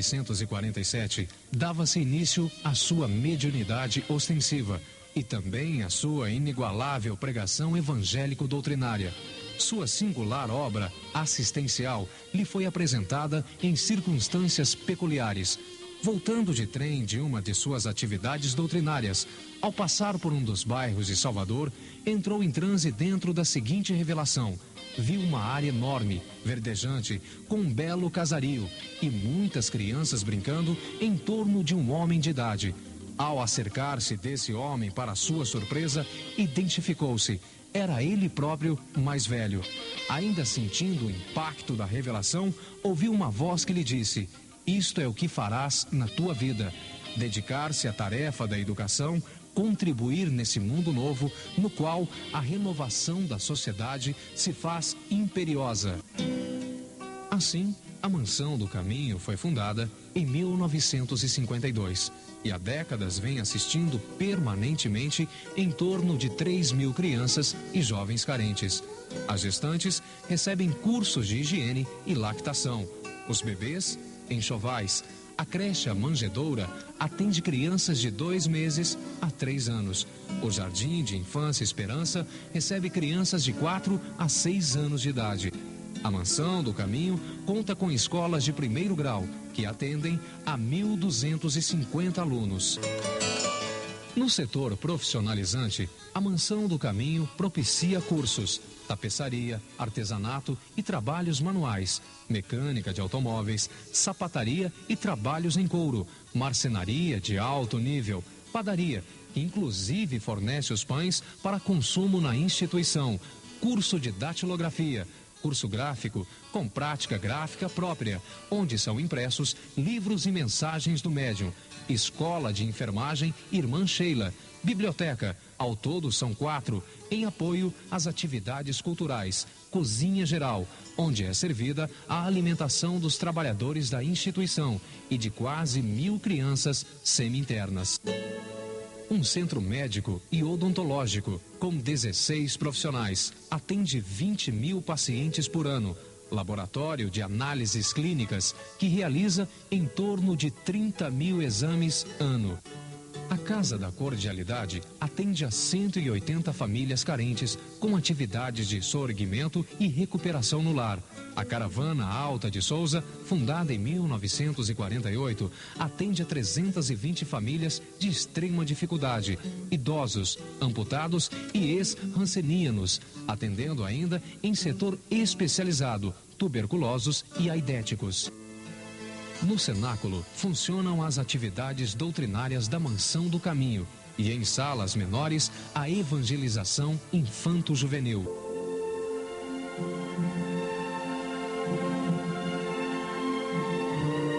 1947, dava-se início à sua mediunidade ostensiva e também à sua inigualável pregação evangélico-doutrinária. Sua singular obra assistencial lhe foi apresentada em circunstâncias peculiares. Voltando de trem de uma de suas atividades doutrinárias, ao passar por um dos bairros de Salvador, entrou em transe dentro da seguinte revelação: viu uma área enorme, verdejante, com um belo casario e muitas crianças brincando em torno de um homem de idade. Ao acercar-se desse homem, para sua surpresa, identificou-se. Era ele próprio, mais velho. Ainda sentindo o impacto da revelação, ouviu uma voz que lhe disse: isto é o que farás na tua vida. Dedicar-se à tarefa da educação, contribuir nesse mundo novo, no qual a renovação da sociedade se faz imperiosa. Assim, a Mansão do Caminho foi fundada em 1952 e há décadas vem assistindo permanentemente em torno de 3.000 crianças e jovens carentes. As gestantes recebem cursos de higiene e lactação. Os bebês, enxovais. A creche Manjedoura atende crianças de 2 meses a 3 anos. O Jardim de Infância Esperança recebe crianças de 4 a 6 anos de idade. A Mansão do Caminho conta com escolas de primeiro grau, que atendem a 1.250 alunos. No setor profissionalizante, a Mansão do Caminho propicia cursos: tapeçaria, artesanato e trabalhos manuais, mecânica de automóveis, sapataria e trabalhos em couro, marcenaria de alto nível, padaria, que inclusive fornece os pães para consumo na instituição, curso de datilografia, curso gráfico com prática gráfica própria, onde são impressos livros e mensagens do médium, escola de enfermagem Irmã Sheila, biblioteca, ao todo são 4, em apoio às atividades culturais, cozinha geral, onde é servida a alimentação dos trabalhadores da instituição e de quase 1.000 crianças semi-internas. Um centro médico e odontológico, com 16 profissionais, atende 20.000 pacientes por ano. Laboratório de análises clínicas, que realiza em torno de 30.000 exames ano. A Casa da Cordialidade atende a 180 famílias carentes com atividades de sorgimento e recuperação no lar. A Caravana Alta de Souza, fundada em 1948, atende a 320 famílias de extrema dificuldade, idosos, amputados e ex-rancenianos, atendendo ainda em setor especializado, tuberculosos e aidéticos. No cenáculo, funcionam as atividades doutrinárias da Mansão do Caminho e em salas menores, a evangelização infanto-juvenil.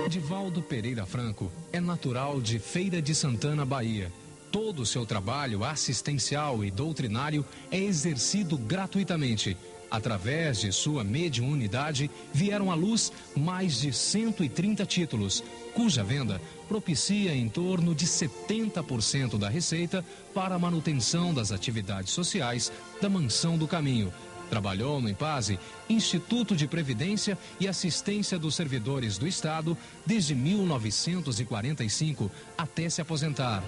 Divaldo Pereira Franco é natural de Feira de Santana, Bahia. Todo o seu trabalho assistencial e doutrinário é exercido gratuitamente. Através de sua mediunidade, vieram à luz mais de 130 títulos, cuja venda propicia em torno de 70% da receita para a manutenção das atividades sociais da Mansão do Caminho. Trabalhou no INPASE, Instituto de Previdência e Assistência dos Servidores do Estado, desde 1945 até se aposentar.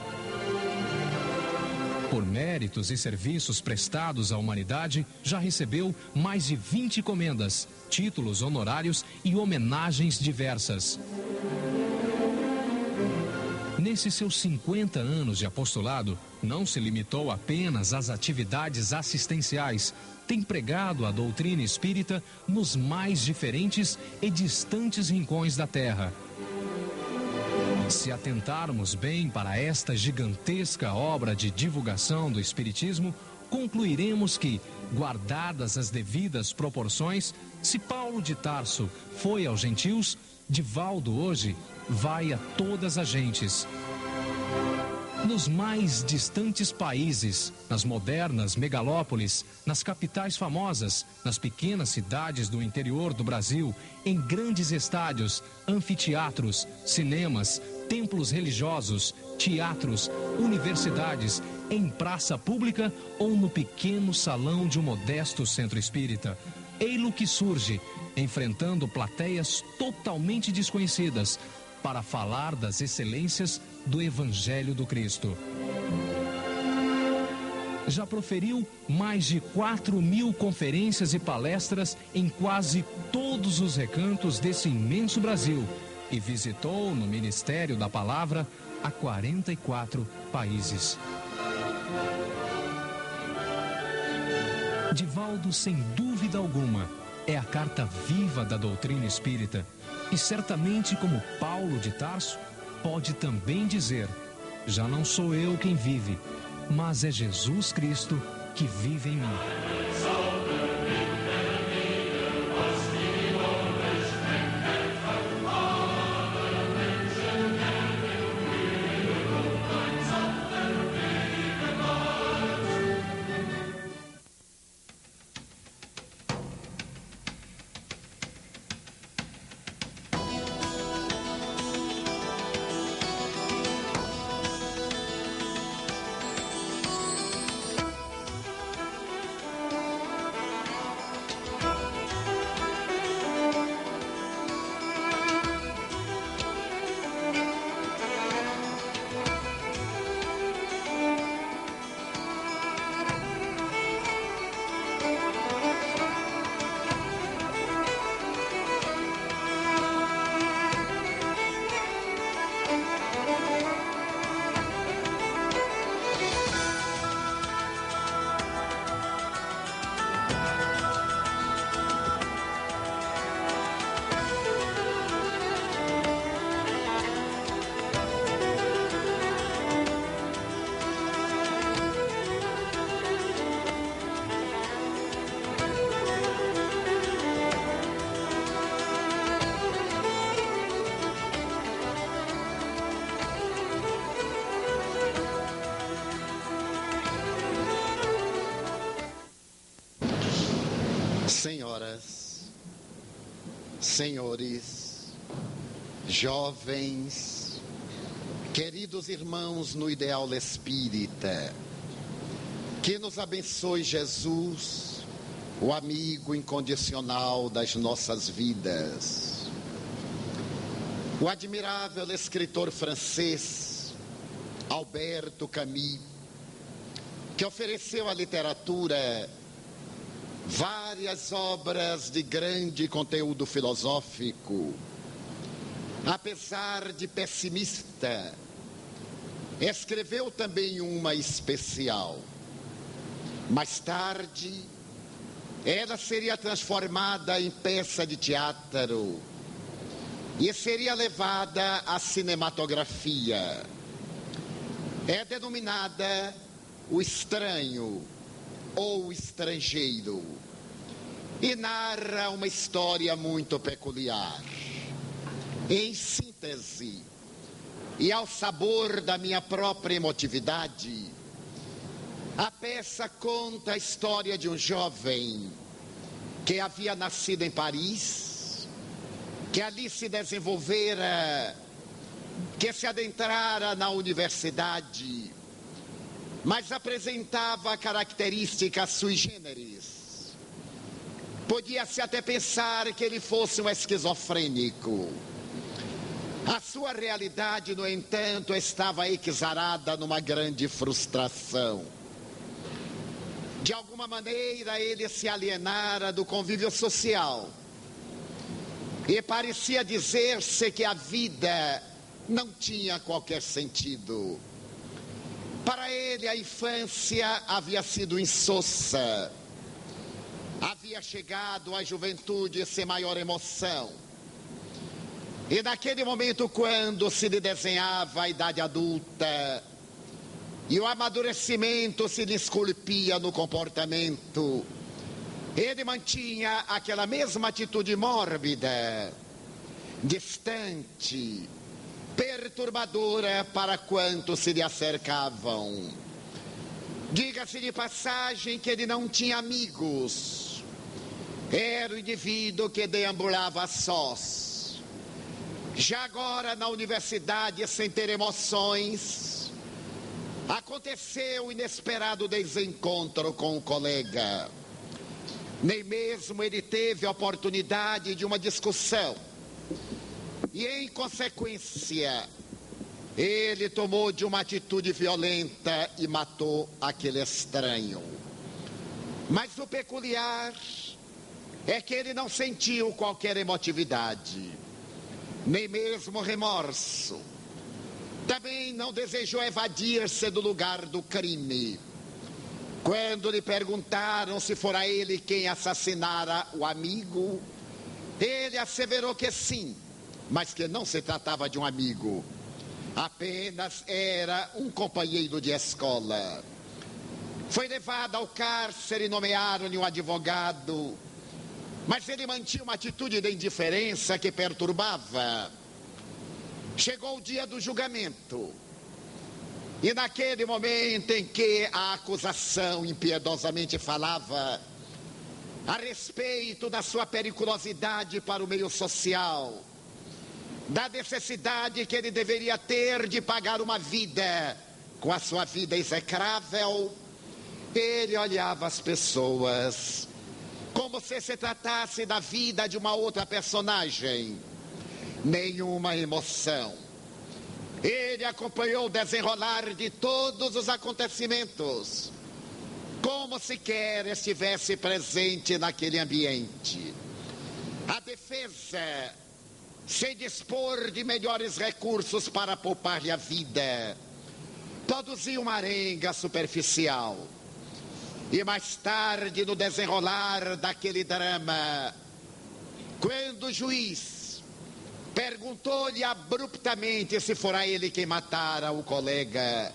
Por méritos e serviços prestados à humanidade, já recebeu mais de 20 comendas, títulos honorários e homenagens diversas. Nesses seus 50 anos de apostolado, não se limitou apenas às atividades assistenciais. Tem pregado a doutrina espírita nos mais diferentes e distantes rincões da terra. Se atentarmos bem para esta gigantesca obra de divulgação do Espiritismo, concluiremos que, guardadas as devidas proporções, se Paulo de Tarso foi aos gentios, Divaldo hoje vai a todas as gentes. Nos mais distantes países, nas modernas megalópolis, nas capitais famosas, nas pequenas cidades do interior do Brasil, em grandes estádios, anfiteatros, cinemas, templos religiosos, teatros, universidades, em praça pública ou no pequeno salão de um modesto centro espírita. Ei-lo que surge, enfrentando plateias totalmente desconhecidas, para falar das excelências do Evangelho do Cristo. Já proferiu mais de 4.000 conferências e palestras em quase todos os recantos desse imenso Brasil e visitou no Ministério da Palavra a 44 países. Divaldo, sem dúvida alguma, é a carta viva da doutrina espírita e certamente, como Paulo de Tarso, pode também dizer: já não sou eu quem vive, mas é Jesus Cristo que vive em mim. Senhoras, senhores, jovens, queridos irmãos no ideal espírita, que nos abençoe Jesus, o amigo incondicional das nossas vidas. O admirável escritor francês Alberto Camus, que ofereceu à literatura várias obras de grande conteúdo filosófico, apesar de pessimista, escreveu também uma especial. Mais tarde, ela seria transformada em peça de teatro e seria levada à cinematografia. É denominada O Estranho ou Estrangeiro, e narra uma história muito peculiar. Em síntese, e ao sabor da minha própria emotividade, a peça conta a história de um jovem que havia nascido em Paris, que ali se desenvolvera, que se adentrara na universidade, mas apresentava características sui generis. Podia-se até pensar que ele fosse um esquizofrênico. A sua realidade, no entanto, estava exarada numa grande frustração. De alguma maneira, ele se alienara do convívio social e parecia dizer-se que a vida não tinha qualquer sentido. Para ele, a infância havia sido insossa. Havia chegado à juventude sem maior emoção. E naquele momento, quando se lhe desenhava a idade adulta e o amadurecimento se lhe esculpia no comportamento, ele mantinha aquela mesma atitude mórbida, distante, perturbadora para quantos se lhe acercavam. Diga-se de passagem que ele não tinha amigos. Era o indivíduo que deambulava a sós. Já agora na universidade, sem ter emoções, aconteceu o inesperado desencontro com o colega. Nem mesmo ele teve a oportunidade de uma discussão. E, em consequência, ele tomou de uma atitude violenta e matou aquele estranho. Mas o peculiar é que ele não sentiu qualquer emotividade, nem mesmo remorso. Também não desejou evadir-se do lugar do crime. Quando lhe perguntaram se fora ele quem assassinara o amigo, ele asseverou que sim, mas que não se tratava de um amigo. Apenas era um companheiro de escola. Foi levado ao cárcere e nomearam-lhe um advogado, mas ele mantinha uma atitude de indiferença que perturbava. Chegou o dia do julgamento, e naquele momento em que a acusação impiedosamente falava a respeito da sua periculosidade para o meio social, da necessidade que ele deveria ter de pagar uma vida com a sua vida execrável, ele olhava as pessoas como se tratasse da vida de uma outra personagem. Nenhuma emoção. Ele acompanhou o desenrolar de todos os acontecimentos, como sequer estivesse presente naquele ambiente. A defesa, sem dispor de melhores recursos para poupar-lhe a vida, produziu uma arenga superficial. E mais tarde, no desenrolar daquele drama, quando o juiz perguntou-lhe abruptamente se fora ele quem matara o colega,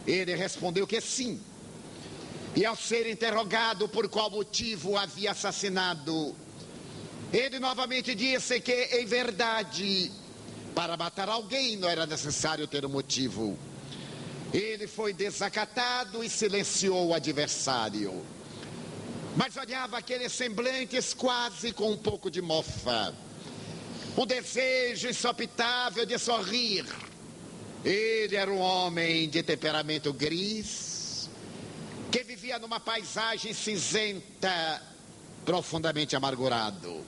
ele respondeu que sim. E ao ser interrogado por qual motivo o havia assassinado, ele novamente disse que, em verdade, para matar alguém não era necessário ter um motivo. Ele foi desacatado e silenciou o adversário. Mas olhava aqueles semblantes quase com um pouco de mofa. Um desejo insopitável de sorrir. Ele era um homem de temperamento gris, que vivia numa paisagem cinzenta, profundamente amargurado.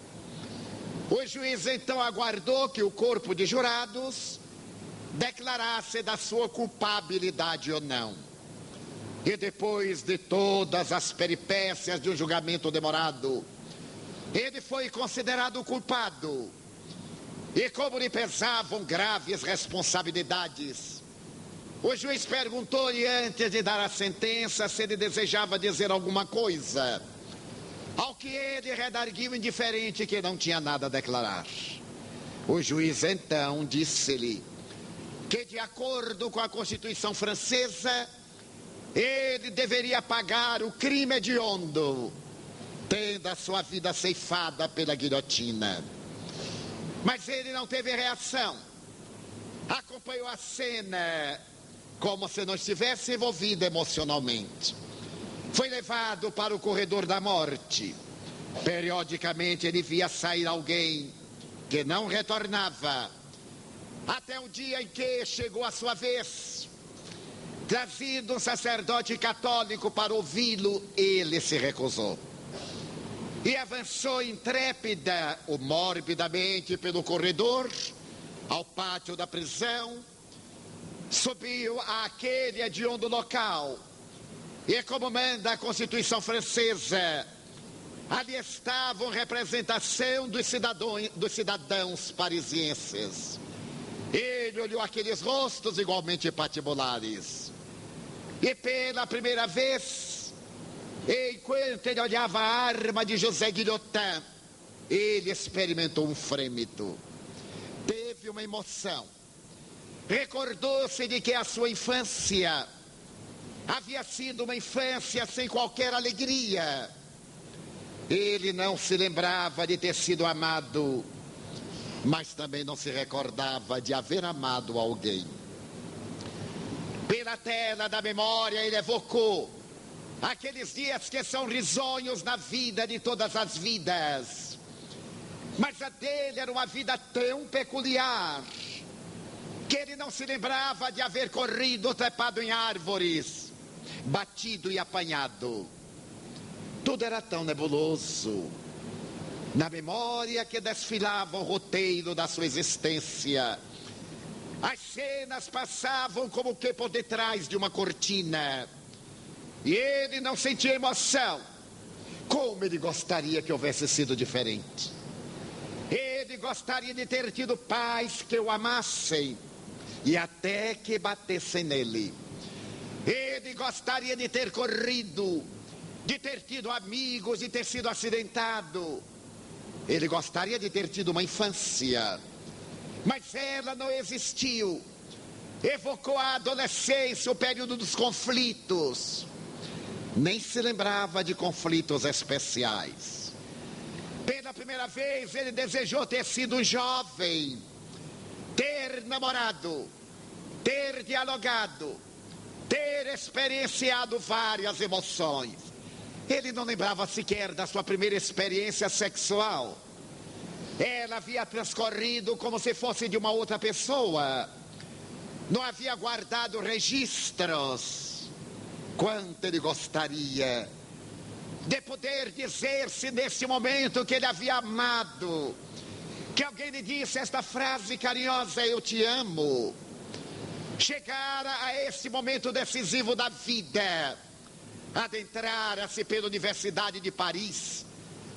O juiz então aguardou que o corpo de jurados declarasse da sua culpabilidade ou não. E depois de todas as peripécias de um julgamento demorado, ele foi considerado culpado. E como lhe pesavam graves responsabilidades, o juiz perguntou-lhe antes de dar a sentença se ele desejava dizer alguma coisa, ao que ele redarguiu indiferente que não tinha nada a declarar. O juiz então disse-lhe que, de acordo com a Constituição francesa, ele deveria pagar o crime hediondo, tendo a sua vida ceifada pela guilhotina. Mas ele não teve reação. Acompanhou a cena como se não estivesse envolvido emocionalmente. Foi levado para o corredor da morte. Periodicamente ele via sair alguém que não retornava, até o dia em que chegou a sua vez. Trazido um sacerdote católico para ouvi-lo, ele se recusou. E avançou intrépida ou morbidamente pelo corredor, ao pátio da prisão, subiu àquele hediondo local. E como manda a Constituição francesa, ali estavam representação dos cidadãos parisienses. Ele olhou aqueles rostos igualmente patibulares. E pela primeira vez, enquanto ele olhava a arma de José Guillotin, ele experimentou um frêmito. Teve uma emoção. Recordou-se de que a sua infância havia sido uma infância sem qualquer alegria. Ele não se lembrava de ter sido amado, mas também não se recordava de haver amado alguém. Pela tela da memória ele evocou aqueles dias que são risonhos na vida de todas as vidas. Mas a dele era uma vida tão peculiar que ele não se lembrava de haver corrido, trepado em árvores, batido e apanhado. Tudo era tão nebuloso. Na memória que desfilava o roteiro da sua existência, as cenas passavam como que por detrás de uma cortina. E ele não sentia emoção. Como ele gostaria que houvesse sido diferente. Ele gostaria de ter tido pais que o amassem e até que batessem nele. Ele gostaria de ter corrido, de ter tido amigos, de ter sido acidentado. Ele gostaria de ter tido uma infância, mas ela não existiu. Evocou a adolescência, o período dos conflitos. Nem se lembrava de conflitos especiais. Pela primeira vez ele desejou ter sido jovem, ter namorado, ter dialogado, ter experienciado várias emoções. Ele não lembrava sequer da sua primeira experiência sexual. Ela havia transcorrido como se fosse de uma outra pessoa. Não havia guardado registros. Quanto ele gostaria de poder dizer-se nesse momento que ele havia amado. Que alguém lhe disse esta frase carinhosa: eu te amo. Chegara a esse momento decisivo da vida. Adentrara-se pela Universidade de Paris,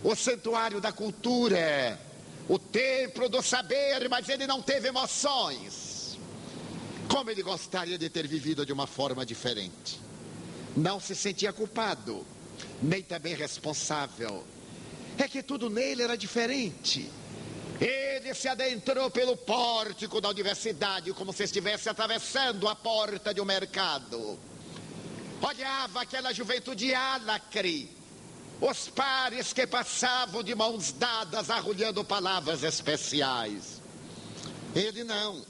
o santuário da cultura, o templo do saber, mas ele não teve emoções. Como ele gostaria de ter vivido de uma forma diferente. Não se sentia culpado, nem também responsável. É que tudo nele era diferente. Ele se adentrou pelo pórtico da universidade como se estivesse atravessando a porta de um mercado. Olhava aquela juventude álacre, os pares que passavam de mãos dadas arrulhando palavras especiais. Ele não,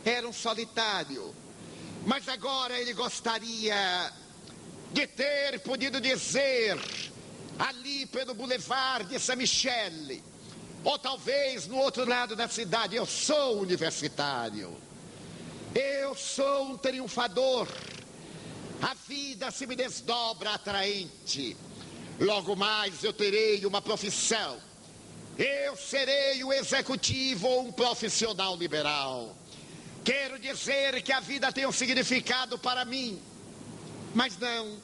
era um solitário, mas agora ele gostaria de ter podido dizer ali pelo Boulevard de Saint-Michel, ou talvez no outro lado da cidade: eu sou universitário, eu sou um triunfador. A vida se me desdobra atraente. Logo mais eu terei uma profissão. Eu serei um executivo ou um profissional liberal. Quero dizer que a vida tem um significado para mim. Mas não,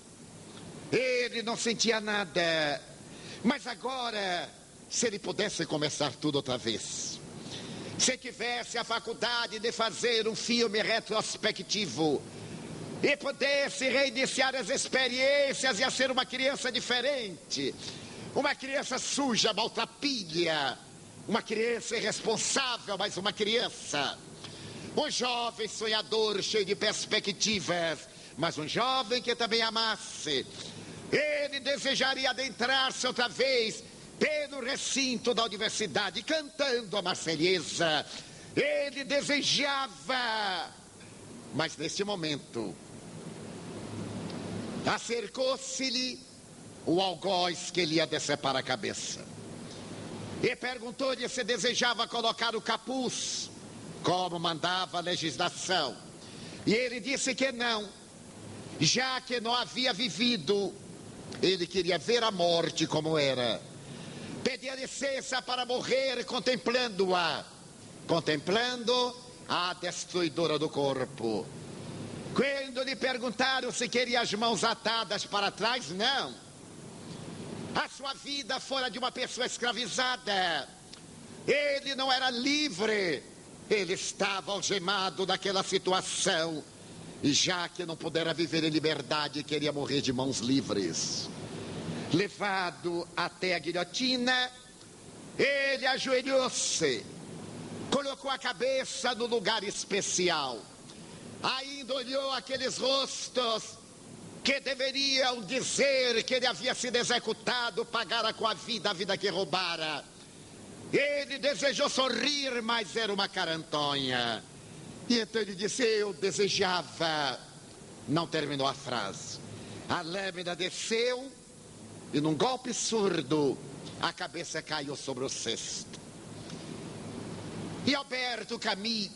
ele não sentia nada. Mas agora, se ele pudesse começar tudo outra vez, se tivesse a faculdade de fazer um filme retrospectivo e pudesse reiniciar as experiências e a ser uma criança diferente, uma criança suja, maltrapilha, uma criança irresponsável, mas uma criança, um jovem sonhador cheio de perspectivas, mas um jovem que também amasse. Ele desejaria adentrar-se outra vez pelo recinto da universidade, cantando a Marselhesa. Ele desejava, mas neste momento acercou-se-lhe o algoz que lhe ia decepar a cabeça e perguntou-lhe se desejava colocar o capuz, como mandava a legislação. E ele disse que não, já que não havia vivido. Ele queria ver a morte como era. Pedia licença para morrer contemplando-a, contemplando a destruidora do corpo. Quando lhe perguntaram se queria as mãos atadas para trás, não. A sua vida fora de uma pessoa escravizada. Ele não era livre. Ele estava algemado daquela situação. E já que não pudera viver em liberdade, queria morrer de mãos livres. Levado até a guilhotina, ele ajoelhou-se, colocou a cabeça no lugar especial. Ainda olhou aqueles rostos que deveriam dizer que ele havia sido executado, pagara com a vida que roubara. Ele desejou sorrir, mas era uma carantonha. E então ele disse: eu desejava. Não terminou a frase. A lâmina desceu e num golpe surdo a cabeça caiu sobre o cesto. E Alberto Camus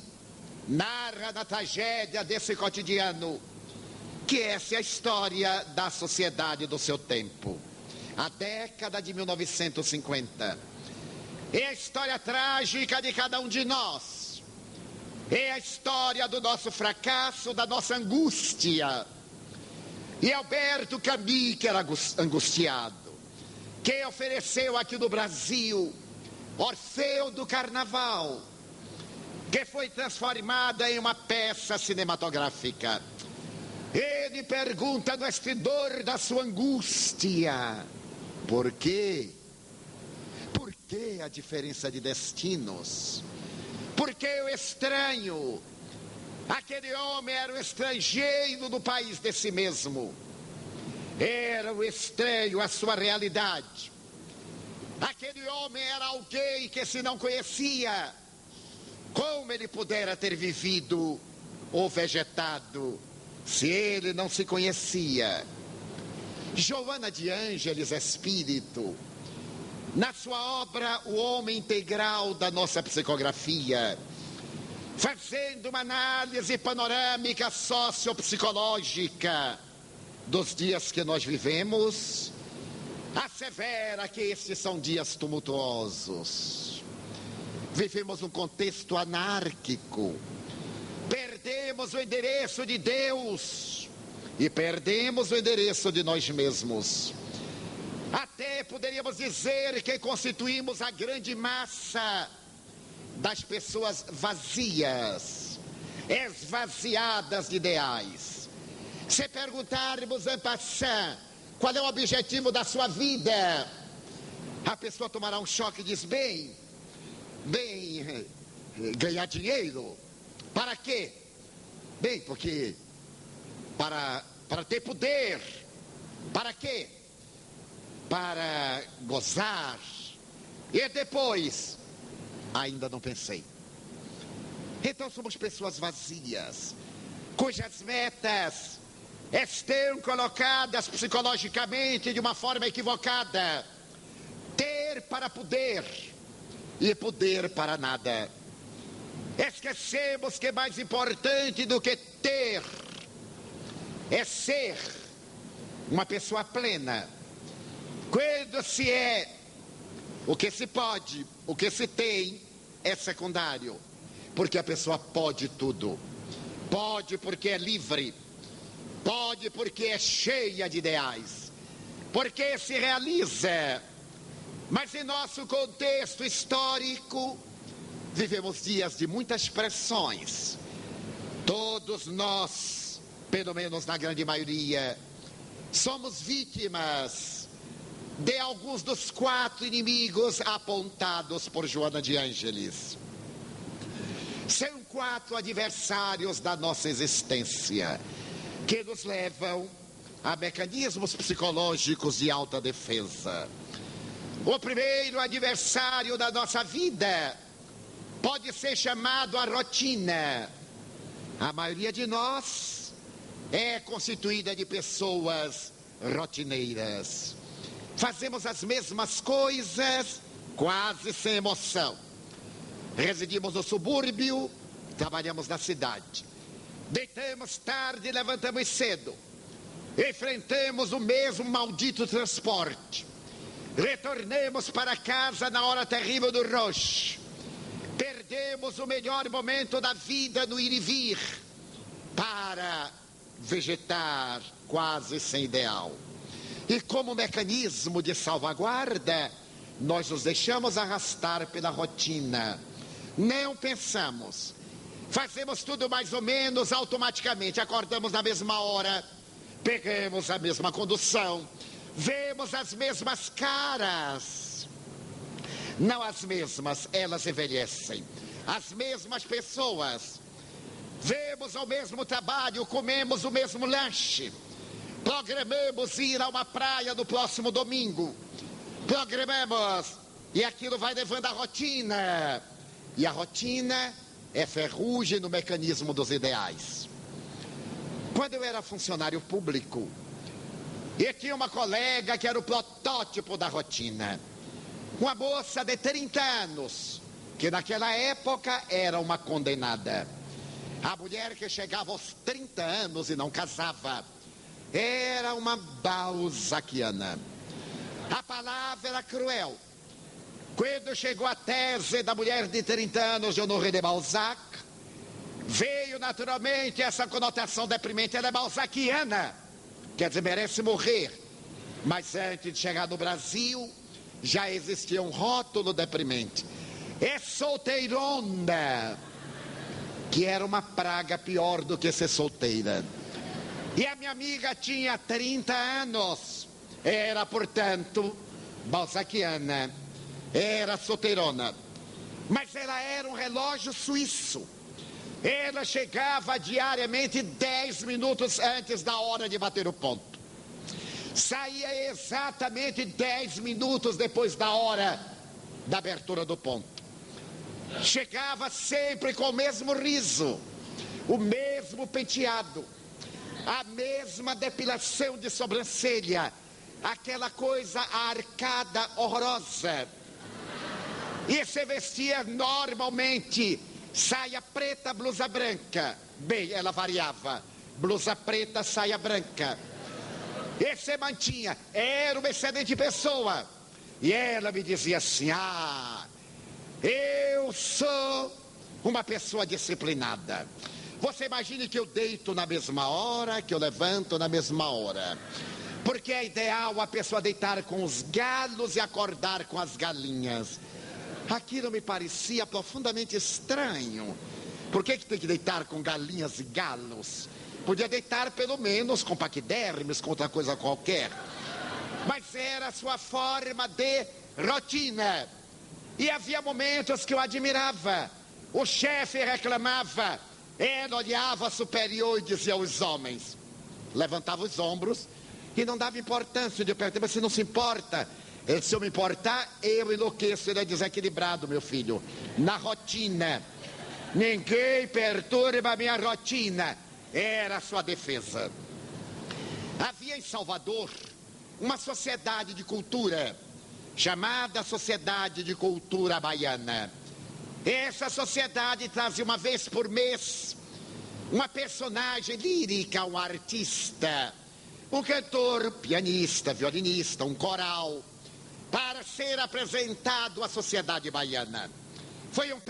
narra na tragédia desse cotidiano que essa é a história da sociedade do seu tempo. A década de 1950. É a história trágica de cada um de nós. É a história do nosso fracasso, da nossa angústia. E Alberto Camus, que era angustiado, que ofereceu aqui no Brasil Orfeu do Carnaval, que foi transformada em uma peça cinematográfica. Ele pergunta no estridor da sua angústia: por quê? Por que a diferença de destinos? Por que o estranho? Aquele homem era o estrangeiro no país de si mesmo. Era o estranho à sua realidade. Aquele homem era alguém que se não conhecia, como ele pudera ter vivido ou vegetado se ele não se conhecia? Joana de Ângeles Espírito, na sua obra O Homem Integral da Nossa Psicografia, fazendo uma análise panorâmica sociopsicológica dos dias que nós vivemos, assevera que estes são dias tumultuosos. Vivemos um contexto anárquico. Perdemos o endereço de Deus e perdemos o endereço de nós mesmos. Até poderíamos dizer que constituímos a grande massa das pessoas vazias, esvaziadas de ideais. Se perguntarmos en passant qual é o objetivo da sua vida, a pessoa tomará um choque e diz: bem, ganhar dinheiro. Para quê? Bem, porque para ter poder. Para quê? Para gozar. E depois, ainda não pensei. Então somos pessoas vazias, cujas metas estão colocadas psicologicamente de uma forma equivocada. Ter para poder e poder para nada. Esquecemos que mais importante do que ter é ser uma pessoa plena. Quando se é, o que se pode, o que se tem é secundário, porque a pessoa pode tudo. Pode porque é livre, pode porque é cheia de ideais, porque se realiza. Mas em nosso contexto histórico, vivemos dias de muitas pressões. Todos nós, pelo menos na grande maioria, somos vítimas de alguns dos 4 inimigos apontados por Joana de Ângeles. São 4 adversários da nossa existência, que nos levam a mecanismos psicológicos de autodefesa. O primeiro adversário da nossa vida pode ser chamado a rotina. A maioria de nós é constituída de pessoas rotineiras. Fazemos as mesmas coisas, quase sem emoção. Residimos no subúrbio, trabalhamos na cidade. Deitamos tarde e levantamos cedo. Enfrentamos o mesmo maldito transporte. Retornamos para casa na hora terrível do rush. Perdemos o melhor momento da vida no ir e vir para vegetar quase sem ideal. E como mecanismo de salvaguarda, nós nos deixamos arrastar pela rotina. Não pensamos. Fazemos tudo mais ou menos automaticamente. Acordamos na mesma hora, pegamos a mesma condução, vemos as mesmas caras. Não as mesmas, elas envelhecem. As mesmas pessoas. Vemos o mesmo trabalho, comemos o mesmo lanche. Programamos ir a uma praia no próximo domingo. Programamos, e aquilo vai levando a rotina. E a rotina é ferrugem no mecanismo dos ideais. Quando eu era funcionário público, e tinha uma colega que era o protótipo da rotina. Uma moça de 30 anos, que naquela época era uma condenada. A mulher que chegava aos 30 anos e não casava era uma balzaquiana. A palavra era cruel. Quando chegou a tese da mulher de 30 anos de Honoré de Balzac, veio naturalmente essa conotação deprimente. Ela é balzaquiana, quer dizer, merece morrer. Mas antes de chegar no Brasil, já existia um rótulo deprimente. É solteirona, que era uma praga pior do que ser solteira. E a minha amiga tinha 30 anos, era, portanto, balzaquiana, era solteirona. Mas ela era um relógio suíço. Ela chegava diariamente 10 minutos antes da hora de bater o ponto. Saía exatamente 10 minutos depois da hora da abertura do ponto. Chegava sempre com o mesmo riso, o mesmo penteado, a mesma depilação de sobrancelha, aquela coisa arcada horrorosa. E se vestia normalmente, saia preta, blusa branca. Bem, ela variava, blusa preta, saia branca. E se mantinha, era uma excelente pessoa. E ela me dizia assim: eu sou uma pessoa disciplinada. Você imagine que eu deito na mesma hora, que eu levanto na mesma hora. Porque é ideal a pessoa deitar com os galos e acordar com as galinhas. Aquilo me parecia profundamente estranho. Por que tem que deitar com galinhas e galos? Podia deitar pelo menos com paquidermes, com outra coisa qualquer. Mas era a sua forma de rotina. E havia momentos que eu admirava. O chefe reclamava, ela olhava superior e dizia aos homens. Levantava os ombros e não dava importância. Eu perguntei: mas você não se importa? Ele: se eu me importar, eu enlouqueço. Ele é desequilibrado, meu filho. Na rotina. Ninguém perturba a minha rotina. Era a sua defesa. Havia em Salvador uma sociedade de cultura chamada Sociedade de Cultura Baiana. Essa sociedade trazia uma vez por mês uma personagem lírica, um artista, um cantor, pianista, violinista, um coral, para ser apresentado à sociedade baiana. Foi um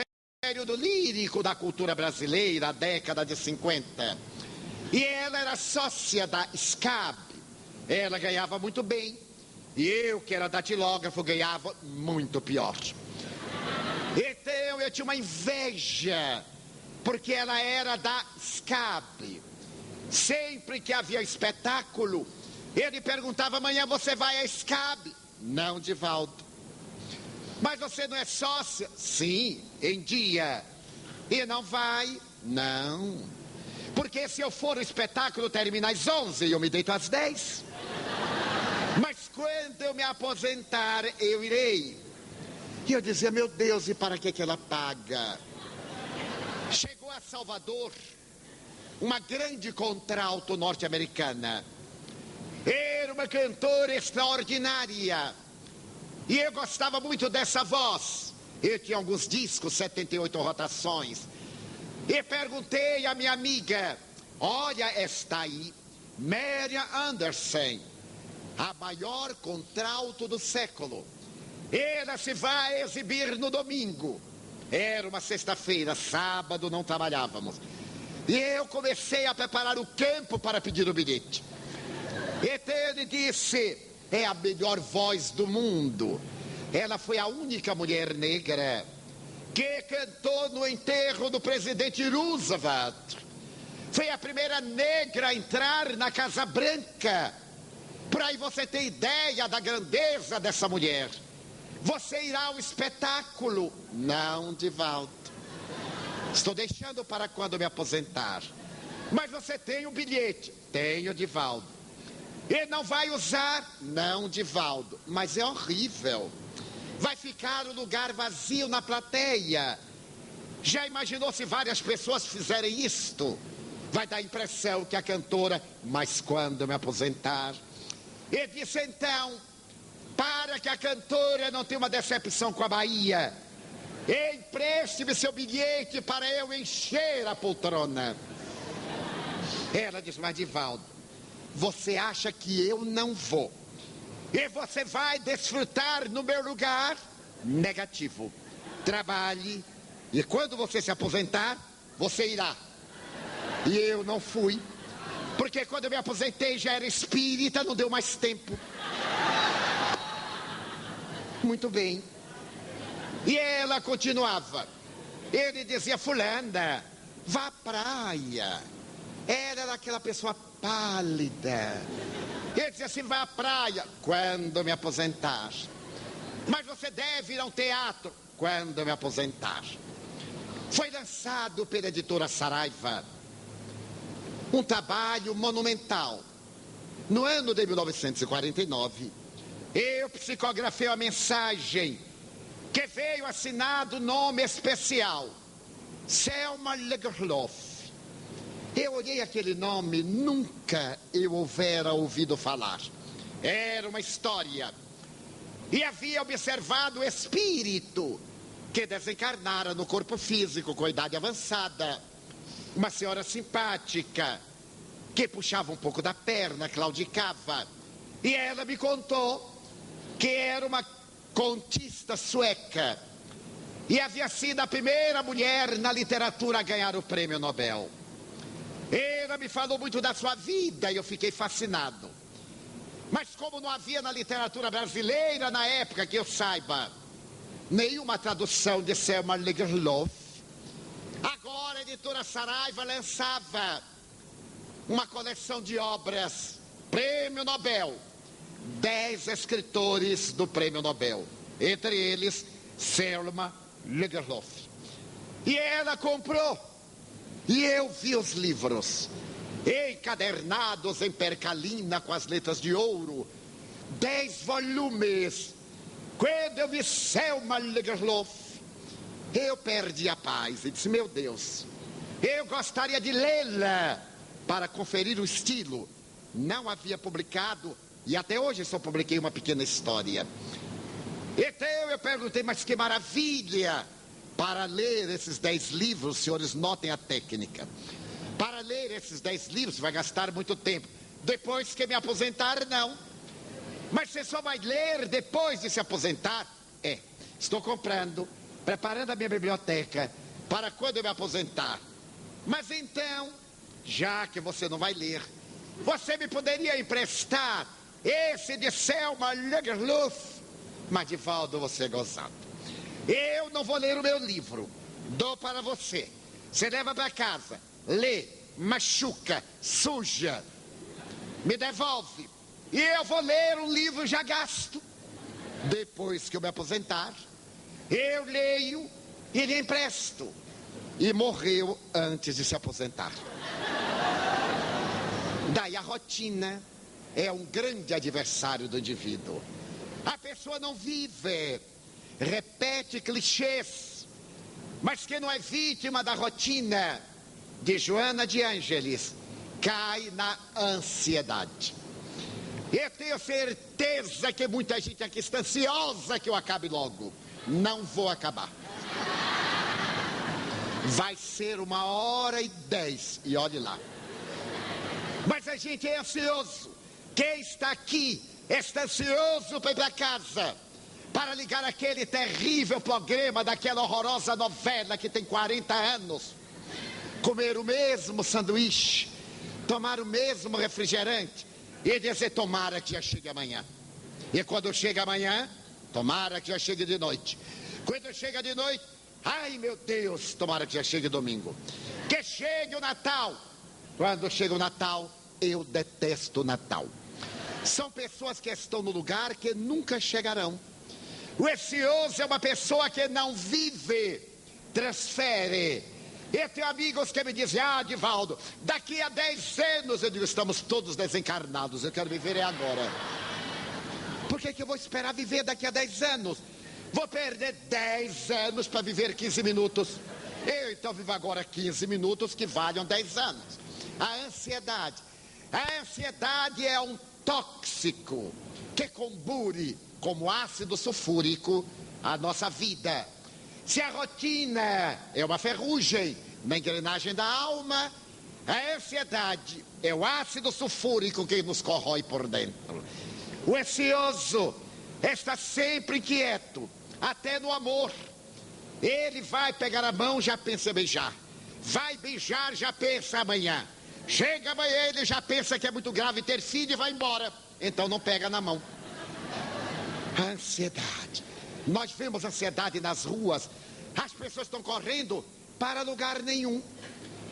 período lírico da cultura brasileira, a década de 50. E ela era sócia da SCAB. Ela ganhava muito bem. E eu, que era datilógrafo, ganhava muito pior. Então eu tinha uma inveja, porque ela era da SCAB. Sempre que havia espetáculo, ele perguntava: amanhã você vai à SCAB? Não, Divaldo. Mas você não é sócia? Sim, em dia. E não vai? Não. Porque se eu for o espetáculo termina às 11 e eu me deito às 10. Mas quando eu me aposentar, eu irei. E eu dizia: meu Deus, e para que ela paga? Chegou a Salvador uma grande contralto norte-americana. Era uma cantora extraordinária. E eu gostava muito dessa voz. Eu tinha alguns discos, 78 rotações. E perguntei à minha amiga: olha esta aí, Marian Anderson, a maior contralto do século. Ela se vai exibir no domingo. Era uma sexta-feira, sábado não trabalhávamos. E eu comecei a preparar o campo para pedir o bilhete. Então ele disse: é a melhor voz do mundo. Ela foi a única mulher negra que cantou no enterro do presidente Roosevelt. Foi a primeira negra a entrar na Casa Branca. Por aí você tem ideia da grandeza dessa mulher. Você irá ao espetáculo? Não, Divaldo. Estou deixando para quando me aposentar. Mas você tem um bilhete? Tenho, Divaldo. E não vai usar? Não, Divaldo. Mas é horrível. Vai ficar o lugar vazio na plateia. Já imaginou se várias pessoas fizerem isto? Vai dar a impressão que a cantora... Mas quando me aposentar... E disse então, para que a cantora não tenha uma decepção com a Bahia, empreste-me seu bilhete para eu encher a poltrona. Ela disse: mas Divaldo, você acha que eu não vou? E você vai desfrutar no meu lugar? negativo. Trabalhe e quando você se aposentar, você irá. E eu não fui, porque quando eu me aposentei já era espírita, não deu mais tempo. Muito bem. E ela continuava. Ele dizia: fulana, vá à praia. Ela era aquela pessoa pálida. Ele dizia assim: vá à praia quando eu me aposentar. Mas você deve ir ao teatro quando eu me aposentar. Foi lançado pela editora Saraiva um trabalho monumental. No ano de 1949, eu psicografei a mensagem que veio assinado nome especial: Selma Lagerlöf. Eu olhei aquele nome, nunca eu houvera ouvido falar. Era uma história. E havia observado o espírito que desencarnara no corpo físico com idade avançada. Uma senhora simpática, que puxava um pouco da perna, claudicava. E ela me contou que era uma contista sueca. E havia sido a primeira mulher na literatura a ganhar o prêmio Nobel. Ela me falou muito da sua vida e eu fiquei fascinado. Mas como não havia na literatura brasileira, na época que eu saiba, nenhuma tradução de Selma Lagerlöf, agora a editora Saraiva lançava uma coleção de obras, Prêmio Nobel, 10 escritores do Prêmio Nobel, entre eles Selma Lagerlöf. E ela comprou, e eu vi os livros, encadernados em percalina com as letras de ouro, 10 volumes. Quando eu vi Selma Lagerlöf, eu perdi a paz e disse: meu Deus, eu gostaria de lê-la para conferir o estilo. Não havia publicado, e até hoje só publiquei uma pequena história. Então eu perguntei: mas que maravilha! Para ler esses 10 livros, os senhores notem a técnica. Para ler esses 10 livros vai gastar muito tempo. Depois que me aposentar, não. Mas você só vai ler depois de se aposentar? Estou comprando, preparando a minha biblioteca para quando eu me aposentar. Mas então, já que você não vai ler, você me poderia emprestar esse de Selma Lagerlöf? Mas, Divaldo, você é gozado. Eu não vou ler o meu livro, dou para você. Você leva para casa, lê, machuca, suja, me devolve. E eu vou ler um livro já gasto. Depois que eu me aposentar, eu leio e lhe empresto. E morreu antes de se aposentar. Daí a rotina é um grande adversário do indivíduo. A pessoa não vive, repete clichês, mas quem não é vítima da rotina de Joana de Ângeles cai na ansiedade. Eu tenho certeza que muita gente aqui está ansiosa que eu acabe logo. Não vou acabar. Vai ser 1h10 e olhe lá. Mas a gente é ansioso. Quem está aqui está ansioso para ir para casa, para ligar aquele terrível programa daquela horrorosa novela que tem 40 anos, comer o mesmo sanduíche, tomar o mesmo refrigerante e dizer: tomara que já chegue amanhã. E quando chega amanhã, tomara que já chegue de noite. Quando chega de noite, ai meu Deus, tomara que já chegue domingo. Que chegue o Natal. Quando chega o Natal, eu detesto o Natal. São pessoas que estão no lugar que nunca chegarão. O ansioso é uma pessoa que não vive, transfere. Eu tenho amigos que me dizem: ah, Divaldo, daqui a 10 anos, eu digo: estamos todos desencarnados, eu quero viver agora. Por que eu vou esperar viver daqui a 10 anos? Vou perder 10 anos para viver 15 minutos. Eu então vivo agora 15 minutos que valham 10 anos. A ansiedade é um tóxico que combure como ácido sulfúrico a nossa vida. Se a rotina é uma ferrugem na engrenagem da alma, a ansiedade é o ácido sulfúrico que nos corrói por dentro. O ansioso está sempre inquieto, até no amor. Ele vai pegar a mão, já pensa em beijar. Vai beijar, já pensa amanhã. Chega amanhã, ele já pensa que é muito grave ter filho e vai embora. Então não pega na mão. Ansiedade. Nós vemos ansiedade nas ruas. As pessoas estão correndo para lugar nenhum.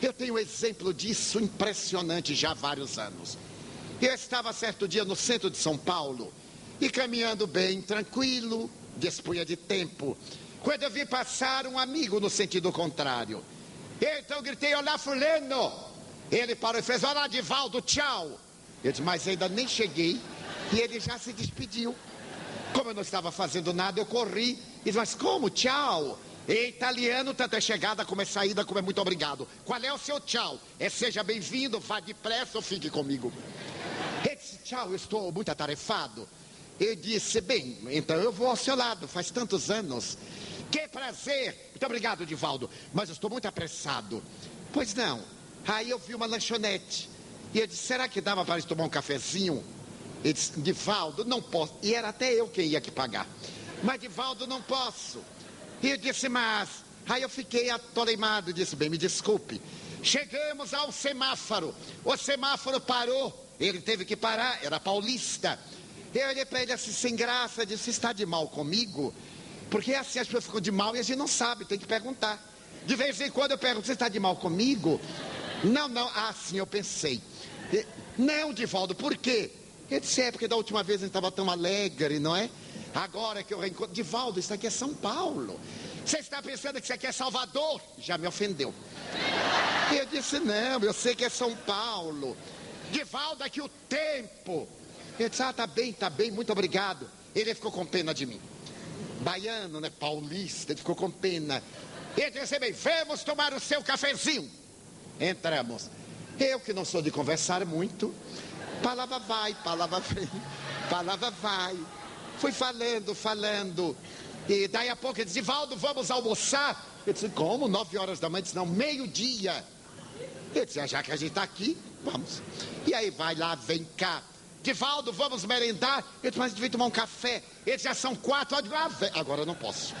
Eu tenho um exemplo disso impressionante já há vários anos. Eu estava certo dia no centro de São Paulo e caminhando bem, tranquilo, dispunha de tempo, quando eu vi passar um amigo no sentido contrário. Então eu gritei: olá, fulano. Ele parou e fez: olá, Divaldo, tchau. Eu disse: mas ainda nem cheguei e ele já se despediu. Como eu não estava fazendo nada, eu corri e disse: mas como, tchau? Em italiano, tanto é chegada como é saída, como é muito obrigado. Qual é o seu tchau? É seja bem-vindo, vá depressa ou fique comigo. Ele disse: tchau, eu estou muito atarefado. Eu disse: bem, então eu vou ao seu lado, faz tantos anos. Que prazer. Muito obrigado, Divaldo, mas eu estou muito apressado. Pois não. Aí eu vi uma lanchonete e eu disse: será que dava para tomar um cafezinho? Ele disse: Divaldo, não posso. E era até eu quem ia que pagar. Mas, Divaldo, não posso. E eu disse: mas... Aí eu fiquei atoleimado, disse: bem, me desculpe. Chegamos ao semáforo. O semáforo parou. Ele teve que parar, era paulista. Eu olhei para ele assim, sem graça, disse: está de mal comigo? Porque assim as pessoas ficam de mal e a gente não sabe, tem que perguntar. De vez em quando eu pergunto: você está de mal comigo? Não, não. Ah, sim, eu pensei. Não, Divaldo, por quê? Ele disse: é porque da última vez a gente estava tão alegre, não é? Agora que eu reencontro... Divaldo, isso aqui é São Paulo. Você está pensando que isso aqui é Salvador? Já me ofendeu. Eu disse: não, eu sei que é São Paulo. Divaldo, aqui o tempo. Ele disse: ah, tá bem, muito obrigado. Ele ficou com pena de mim. Baiano, né, paulista, ele ficou com pena. Ele disse: bem, vamos tomar o seu cafezinho. Entramos. Eu, que não sou de conversar muito, palavra vai, palavra vem, palavra vai. Fui falando. E daí a pouco ele disse: Divaldo, vamos almoçar? Eu disse: como? 9 horas da manhã? Ele disse: não, meio-dia. Eu disse: já que a gente está aqui, vamos. E aí vai lá, vem cá. Divaldo, vamos merendar? Eu disse: mas devia tomar um café. Ele disse: já são 4 horas. Agora eu não posso.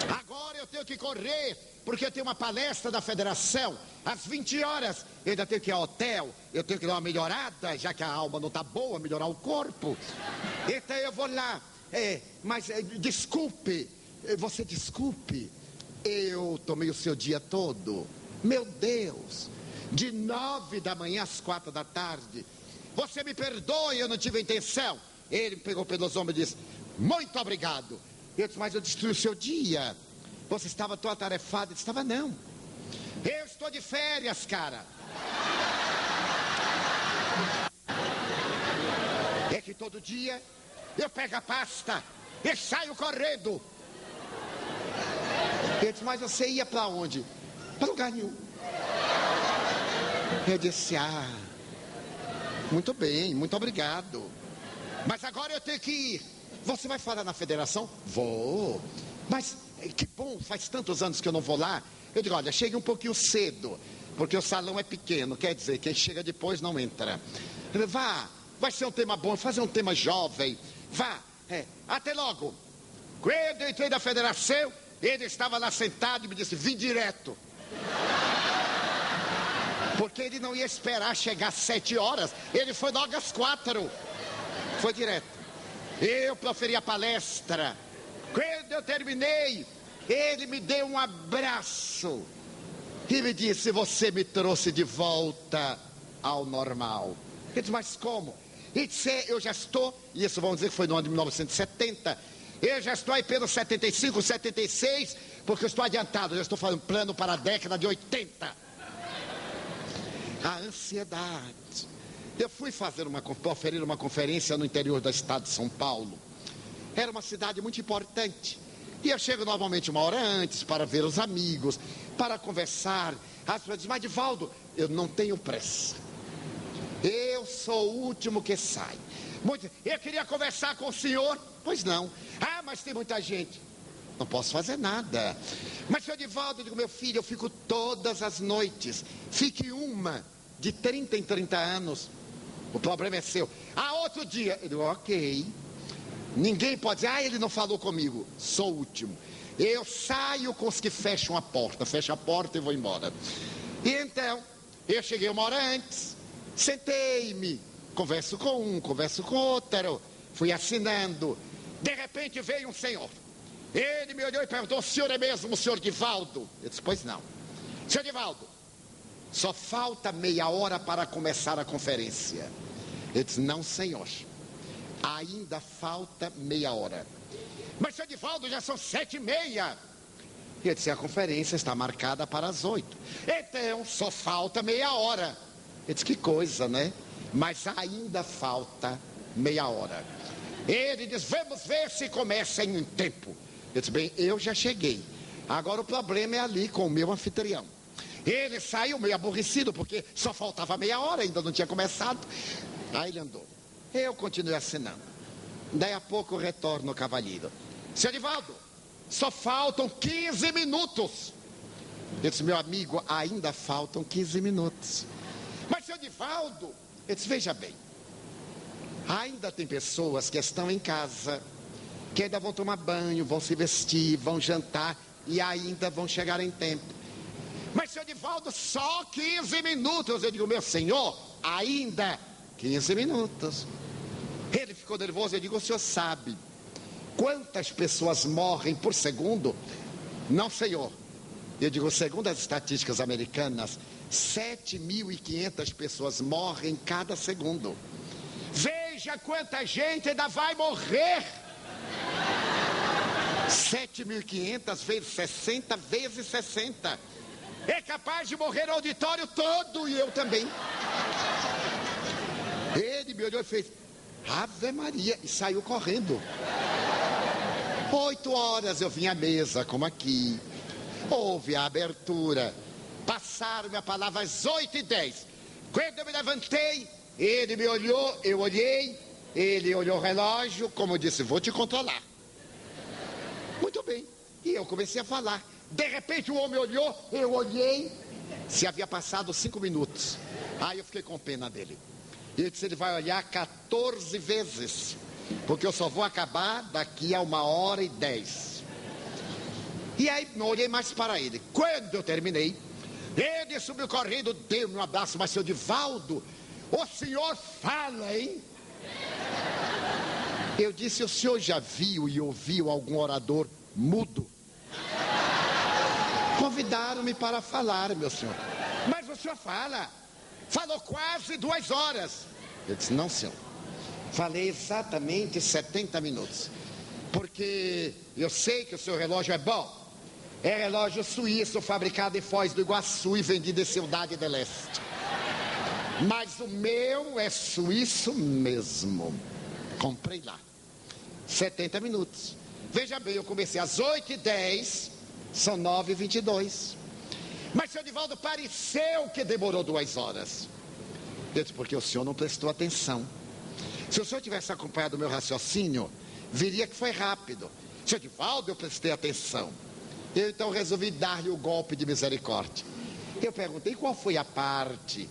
Agora eu tenho que correr, porque eu tenho uma palestra da federação às 20 horas. Eu ainda tenho que ir ao hotel, eu tenho que dar uma melhorada, já que a alma não está boa, melhorar o corpo. Então eu vou lá. Mas desculpe, você desculpe, eu tomei o seu dia todo. Meu Deus, de 9 da manhã às 4 da tarde. Você me perdoe, eu não tive a intenção. Ele me pegou pelos ombros e disse: muito obrigado. Eu disse: mas eu destruí o seu dia. Você estava tão atarefado. Ele disse: estava não. Eu estou de férias, cara. É que todo dia eu pego a pasta e saio correndo. Ele disse: mas você ia para onde? Para lugar nenhum. Eu disse: ah, muito bem, muito obrigado. Mas agora eu tenho que ir. Você vai falar na federação? Vou. Mas que bom, faz tantos anos que eu não vou lá. Eu digo: olha, chegue um pouquinho cedo, porque o salão é pequeno, quer dizer, quem chega depois não entra. Vá, vai ser um tema bom, fazer um tema jovem. Vá, até logo. Quando eu entrei na federação, ele estava lá sentado e me disse: vim direto. Porque ele não ia esperar chegar às 7 horas, ele foi logo às 4. Foi direto. Eu proferi a palestra. Quando eu terminei, ele me deu um abraço e me disse: você me trouxe de volta ao normal. Eu disse: mas como? Ele disse: eu já estou, e isso vamos dizer que foi no ano de 1970, eu já estou aí pelos 75, 76, porque eu estou adiantado, eu já estou fazendo plano para a década de 80. A ansiedade. Eu fui proferir uma conferência no interior do estado de São Paulo. Era uma cidade muito importante. E eu chego normalmente 1 hora antes para ver os amigos, para conversar. As pessoas dizem: mas Divaldo, eu não tenho pressa. Eu sou o último que sai. Eu queria conversar com o senhor. Pois não. Ah, mas tem muita gente. Não posso fazer nada. Mas, senhor Divaldo, eu digo: meu filho, eu fico todas as noites. Fique uma de 30 em 30 anos. O problema é seu. Ah, outro dia. Eu digo: ok. Ninguém pode dizer, ele não falou comigo. Sou o último. Eu saio com os que fecham a porta. Fecho a porta e vou embora. E então, eu cheguei uma hora antes. Sentei-me. Converso com um, converso com outro. Fui assinando. De repente veio um senhor. Ele me olhou e perguntou, o senhor é mesmo o senhor Divaldo? Eu disse, pois não. Senhor Divaldo, só falta meia hora para começar a conferência. Ele disse, não, senhor. Ainda falta meia hora. Mas, senhor Divaldo, já são 7h30. Eu disse, a conferência está marcada para as 8. Então, só falta meia hora. Ele disse, que coisa, né? Mas ainda falta meia hora. Ele diz, vamos ver se começa em um tempo. Eu disse, bem, eu já cheguei. Agora o problema é ali com o meu anfitrião. Ele saiu meio aborrecido, porque só faltava meia hora, ainda não tinha começado. Aí ele andou. Eu continuei assinando. Daí a pouco retorna o cavalheiro. Senhor Divaldo, só faltam 15 minutos. Eu disse, meu amigo, ainda faltam 15 minutos. Mas, senhor Divaldo, eu disse, veja bem. Ainda tem pessoas que estão em casa, que ainda vão tomar banho, vão se vestir, vão jantar e ainda vão chegar em tempo. Mas, senhor Divaldo, só 15 minutos. Eu digo, meu senhor, ainda 15 minutos. Ele ficou nervoso. Eu digo, o senhor sabe quantas pessoas morrem por segundo? Não, senhor. Eu digo, segundo as estatísticas americanas, 7.500 pessoas morrem cada segundo. Veja quanta gente ainda vai morrer. 7.500 vezes 60 vezes 60. É capaz de morrer o auditório todo e eu também. Ele me olhou e fez, Ave Maria, e saiu correndo. 8 horas eu vim à mesa, como aqui. Houve a abertura. Passaram-me a palavra às 8h10. Quando eu me levantei, ele me olhou, eu olhei. Ele olhou o relógio, como eu disse, vou te controlar. Muito bem. E eu comecei a falar. De repente o homem olhou, eu olhei. Se havia passado 5 minutos. Aí eu fiquei com pena dele. E ele disse, ele vai olhar 14 vezes. Porque eu só vou acabar daqui a 1h10. E aí não olhei mais para ele. Quando eu terminei, ele subiu correndo, deu-me um abraço. Mas, seu Divaldo, o senhor fala, hein? Eu disse, o senhor já viu e ouviu algum orador mudo? Convidaram-me para falar, meu senhor. Mas o senhor fala. Falou quase 2 horas. Eu disse, não, senhor. Falei exatamente 70 minutos. Porque eu sei que o seu relógio é bom. É relógio suíço, fabricado em Foz do Iguaçu e vendido em Cidade do Leste. Mas o meu é suíço mesmo. Comprei lá. 70 minutos. Veja bem, eu comecei às 8h10, são 9h22. Mas, senhor Divaldo, pareceu que demorou 2 horas. Eu disse, porque o senhor não prestou atenção. Se o senhor tivesse acompanhado o meu raciocínio, viria que foi rápido. Senhor Divaldo, eu prestei atenção. Eu então resolvi dar-lhe o golpe de misericórdia. Eu perguntei qual foi a parte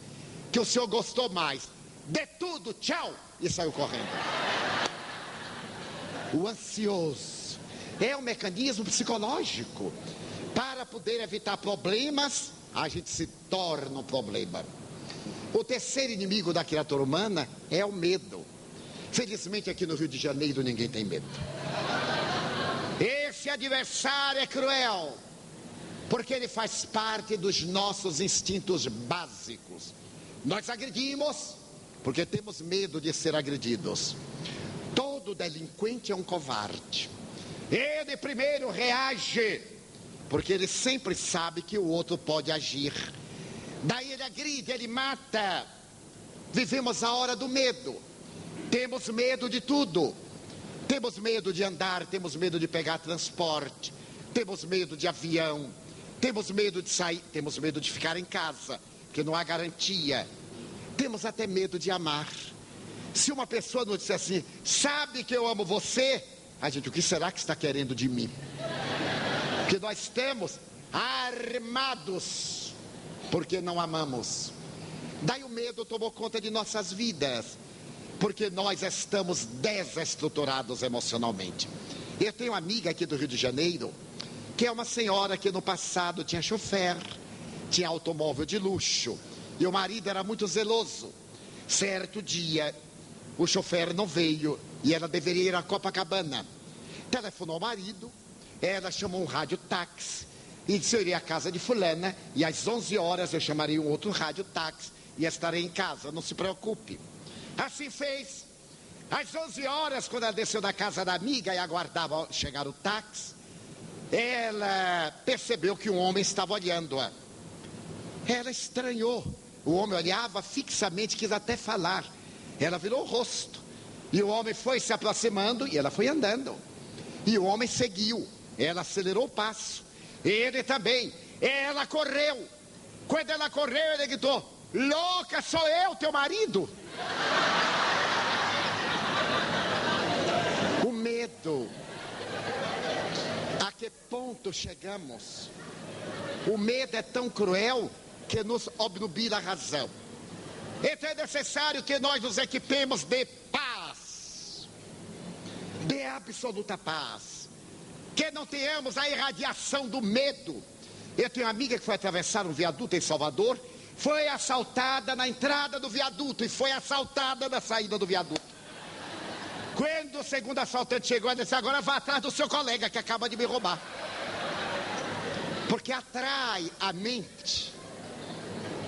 que o senhor gostou mais. De tudo, tchau! E saiu correndo. O ansioso é um mecanismo psicológico. Para poder evitar problemas, a gente se torna um problema. O terceiro inimigo da criatura humana é o medo. Felizmente aqui no Rio de Janeiro ninguém tem medo. Esse adversário é cruel, porque ele faz parte dos nossos instintos básicos. Nós agredimos porque temos medo de ser agredidos. Todo delinquente é um covarde. Ele primeiro reage, porque ele sempre sabe que o outro pode agir. Daí ele agride, ele mata. Vivemos a hora do medo. Temos medo de tudo. Temos medo de andar, temos medo de pegar transporte, temos medo de avião, temos medo de sair, temos medo de ficar em casa, porque não há garantia. Temos até medo de amar. Se uma pessoa nos disser assim, sabe que eu amo você, a gente, o que será que está querendo de mim? Porque nós estamos armados, porque não amamos. Daí o medo tomou conta de nossas vidas. porque nós estamos desestruturados emocionalmente. Eu tenho uma amiga aqui do Rio de Janeiro, que é uma senhora que no passado tinha chofer, tinha automóvel de luxo, e o marido era muito zeloso. Certo dia, o chofer não veio e ela deveria ir a Copacabana. Telefonou ao marido, ela chamou um rádio-táxi e disse: eu iria à casa de fulana e às 11 horas eu chamaria um outro rádio-táxi e estarei em casa, não se preocupe. Assim fez. Às 11 horas, quando ela desceu da casa da amiga e aguardava chegar o táxi, ela percebeu que um homem estava olhando-a. Ela estranhou. O homem olhava fixamente, quis até falar. Ela virou o rosto. E o homem foi se aproximando e ela foi andando. E o homem seguiu. Ela acelerou o passo. Ele também. Ela correu. Quando ela correu, ele gritou: louca, sou eu, teu marido. O medo. A que ponto chegamos? O medo é tão cruel que nos obnubila a razão. Então é necessário que nós nos equipemos de paz, de absoluta paz, que não tenhamos a irradiação do medo. Eu tenho uma amiga que foi atravessar um viaduto em Salvador, foi assaltada na entrada do viaduto e foi assaltada na saída do viaduto. Quando o segundo assaltante chegou, ela disse: agora vá atrás do seu colega que acaba de me roubar. Porque atrai a mente.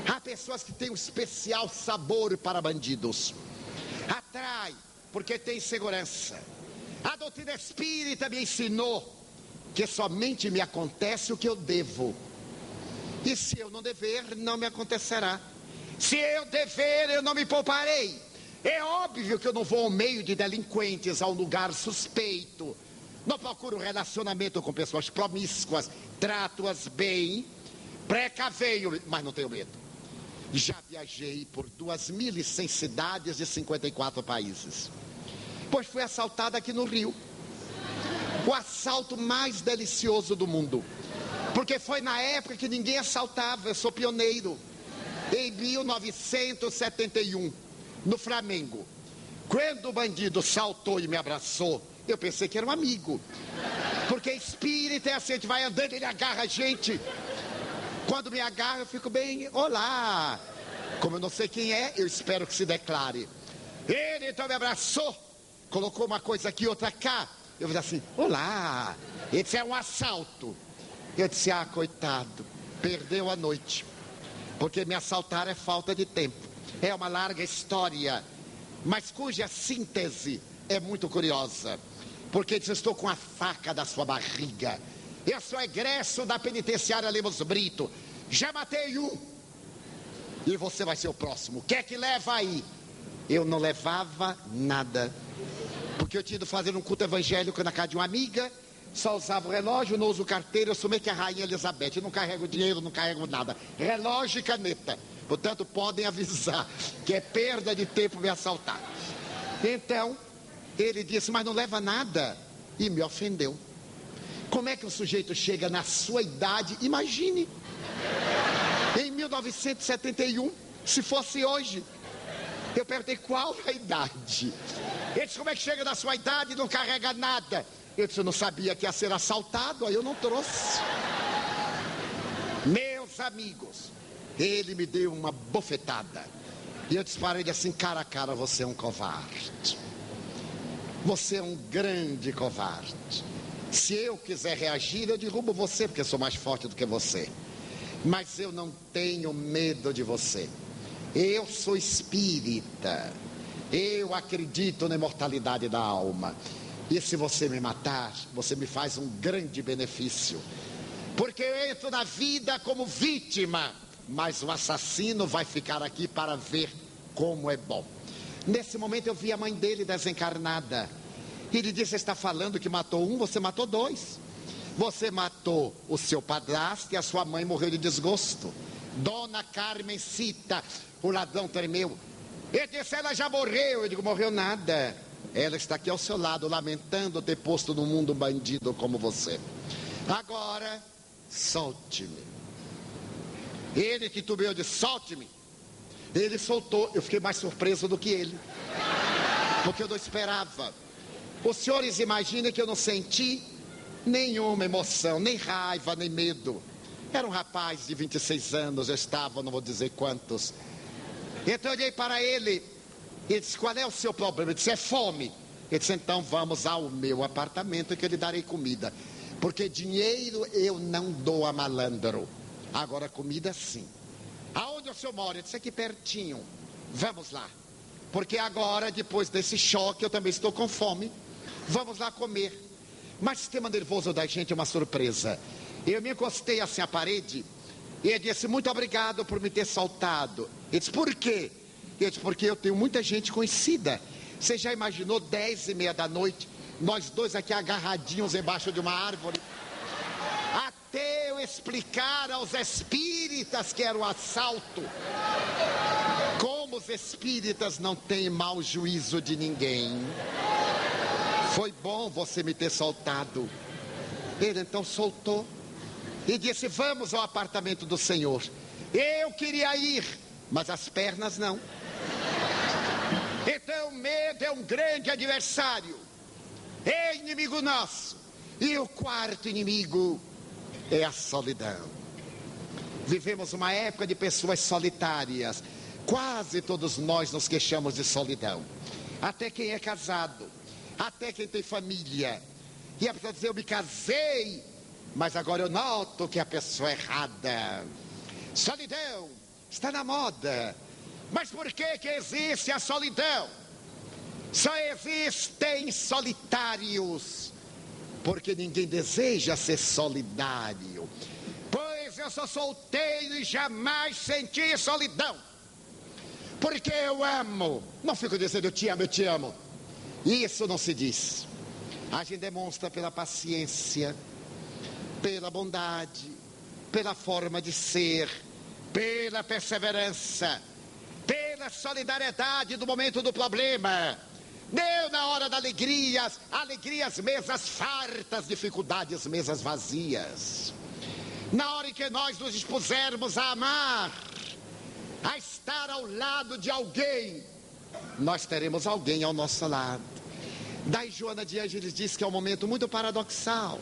Há pessoas que têm um especial sabor para bandidos. Atrai, porque tem segurança. A doutrina espírita me ensinou que somente me acontece o que eu devo. E se eu não dever, não me acontecerá. Se eu dever, eu não me pouparei. É óbvio que eu não vou ao meio de delinquentes, a um lugar suspeito. Não procuro relacionamento com pessoas promíscuas. Trato-as bem, precaveio, mas não tenho medo. Já viajei por 2.100 cidades de 54 países. Pois fui assaltada aqui no Rio. O assalto mais delicioso do mundo. Porque foi na época que ninguém assaltava, eu sou pioneiro. Em 1971, no Flamengo. Quando o bandido saltou e me abraçou, eu pensei que era um amigo. Porque espírita é assim, a gente vai andando, ele agarra a gente. Quando me agarra, eu fico bem: olá. Como eu não sei quem é, eu espero que se declare. Ele então me abraçou, colocou uma coisa aqui, outra cá. Eu falei assim: olá. Ele disse: é um assalto. Eu disse: ah, coitado, perdeu a noite. Porque me assaltar é falta de tempo. É uma larga história, mas cuja síntese é muito curiosa. Porque disse: estou com a faca da sua barriga. Eu sou egresso da penitenciária Lemos Brito. Já matei um. E você vai ser o próximo. O que é que leva aí? Eu não levava nada. Porque eu tinha ido fazer um culto evangélico na casa de uma amiga. Só usava o relógio, não uso carteira. Eu sou meio que a rainha Elizabeth. Eu não carrego dinheiro, não carrego nada. Relógio e caneta. Portanto, podem avisar que é perda de tempo me assaltar. Então, ele disse: mas não leva nada. E me ofendeu. Como é que o sujeito chega na sua idade? Imagine. Em 1971, se fosse hoje. Eu perguntei: qual a idade? Ele disse: como é que chega na sua idade e não carrega nada? Eu disse: eu não sabia que ia ser assaltado, aí eu não trouxe. Meus amigos, ele me deu uma bofetada. E eu disse para ele assim, cara a cara: você é um covarde. Você é um grande covarde. Se eu quiser reagir, eu derrubo você, porque eu sou mais forte do que você. Mas eu não tenho medo de você. Eu sou espírita. Eu acredito na imortalidade da alma. E se você me matar, você me faz um grande benefício. Porque eu entro na vida como vítima, mas o assassino vai ficar aqui para ver como é bom. Nesse momento eu vi a mãe dele desencarnada. Ele disse: você está falando que matou um, você matou dois. Você matou o seu padrasto e a sua mãe morreu de desgosto. Dona Carmencita, o ladrão tremeu. Ele disse: ela já morreu. Eu digo: morreu nada. Ela está aqui ao seu lado, lamentando ter posto no mundo um bandido como você. Agora, solte-me. Ele titubeou, disse: solte-me. Ele soltou, eu fiquei mais surpreso do que ele. porque eu não esperava. Os senhores imaginem que eu não senti nenhuma emoção, nem raiva, nem medo. Era um rapaz de 26 anos, eu estava, não vou dizer quantos. Então eu olhei para ele e disse: qual é o seu problema? Ele disse: é fome. Ele disse: então vamos ao meu apartamento que eu lhe darei comida. Porque dinheiro eu não dou a malandro. Agora comida sim. Aonde o senhor mora? Ele disse: aqui pertinho. Vamos lá. Porque agora, depois desse choque, eu também estou com fome. Vamos lá comer. Mas o sistema nervoso da gente é uma surpresa. Eu me encostei assim à parede e ele disse: muito obrigado por me ter soltado. Ele disse: por quê? Ele disse: porque eu tenho muita gente conhecida. Você já imaginou 10h30 da noite, nós dois aqui agarradinhos embaixo de uma árvore? Até eu explicar aos espíritas que era um assalto. Como os espíritas não têm mau juízo de ninguém. Foi bom você me ter soltado. Ele então soltou e disse: vamos ao apartamento do senhor. Eu queria ir, mas as pernas não. Então medo é um grande adversário, é inimigo nosso. E o quarto inimigo é a solidão. Vivemos uma época de pessoas solitárias. Quase todos nós nos queixamos de solidão. Até quem é casado, até quem tem família. E a pessoa diz: eu me casei, mas agora eu noto que é a pessoa errada. Solidão está na moda. Mas por que que existe a solidão? Só existem solitários porque ninguém deseja ser solidário. Pois eu sou solteiro e jamais senti solidão, porque eu amo. Não fico dizendo eu te amo, eu te amo. Isso não se diz. A gente demonstra pela paciência, pela bondade, pela forma de ser, pela perseverança, pela solidariedade do momento do problema. Não na hora da alegria, alegrias mesas fartas, dificuldades mesas vazias. Na hora em que nós nos dispusermos a amar, a estar ao lado de alguém, nós teremos alguém ao nosso lado. Daí Joana de Ângeles diz que é um momento muito paradoxal.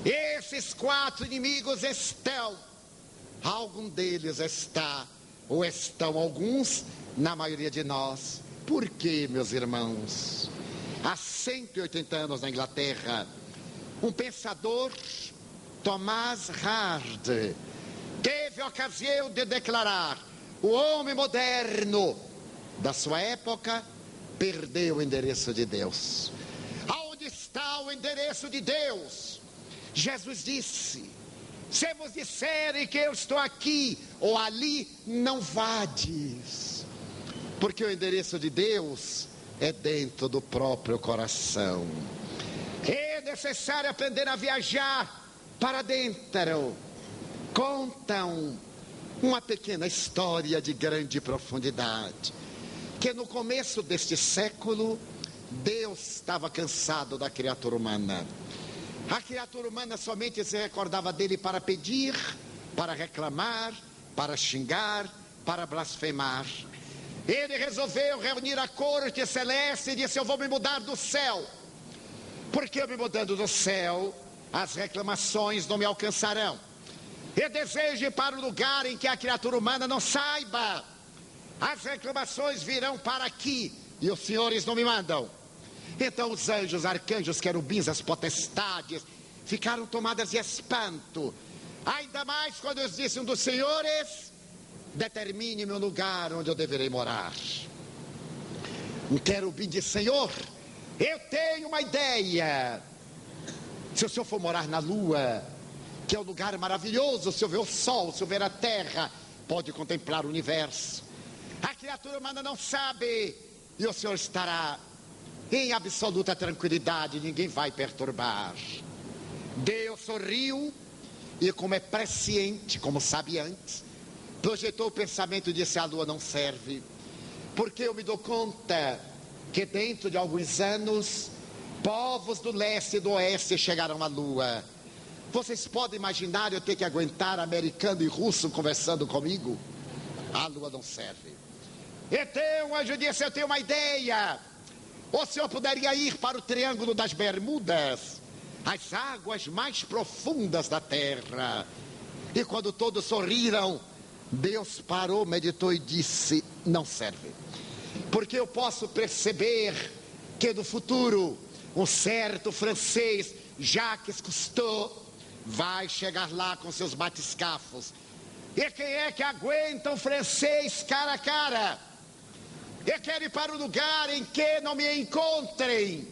Esses quatro inimigos estão, algum deles está, ou estão alguns, na maioria de nós. Por quê, meus irmãos? Há 180 anos na Inglaterra, um pensador, Thomas Hardy, teve a ocasião de declarar: o homem moderno da sua época perdeu o endereço de Deus. Aonde está o endereço de Deus? Jesus disse: se vos disserem que eu estou aqui ou ali, não vades. Porque o endereço de Deus é dentro do próprio coração. É necessário aprender a viajar para dentro. Contam uma pequena história de grande profundidade, que no começo deste século, Deus estava cansado da criatura humana. A criatura humana somente se recordava dele para pedir, para reclamar, para xingar, para blasfemar. Ele resolveu reunir a corte celeste e disse: eu vou me mudar do céu, porque eu me mudando do céu, as reclamações não me alcançarão. Eu desejo ir para o lugar em que a criatura humana não saiba. As reclamações virão para aqui e os senhores não me mandam. Então os anjos, arcanjos, querubins, as potestades ficaram tomadas de espanto. Ainda mais quando eles disseram: dos senhores, determine-me o lugar onde eu deverei morar. Um querubim disse: Senhor, eu tenho uma ideia. Se o senhor for morar na lua, que é um lugar maravilhoso, o senhor vê o sol, o senhor vê a terra, pode contemplar o universo. A criatura humana não sabe, e o senhor estará em absoluta tranquilidade, ninguém vai perturbar. Deus sorriu e, como é presciente, como sabe antes, projetou o pensamento e disse: a lua não serve, porque eu me dou conta que dentro de alguns anos povos do leste e do oeste chegarão à lua. Vocês podem imaginar eu ter que aguentar americano e russo conversando comigo? A lua não serve. Então o anjo disse: eu tenho uma ideia. O senhor poderia ir para o Triângulo das Bermudas, as águas mais profundas da terra. E quando todos sorriram, Deus parou, meditou e disse: não serve. Porque eu posso perceber que no futuro um certo francês, Jacques Cousteau, vai chegar lá com seus batiscafos. E quem é que aguenta um francês cara a cara? Eu quero ir para um lugar em que não me encontrem.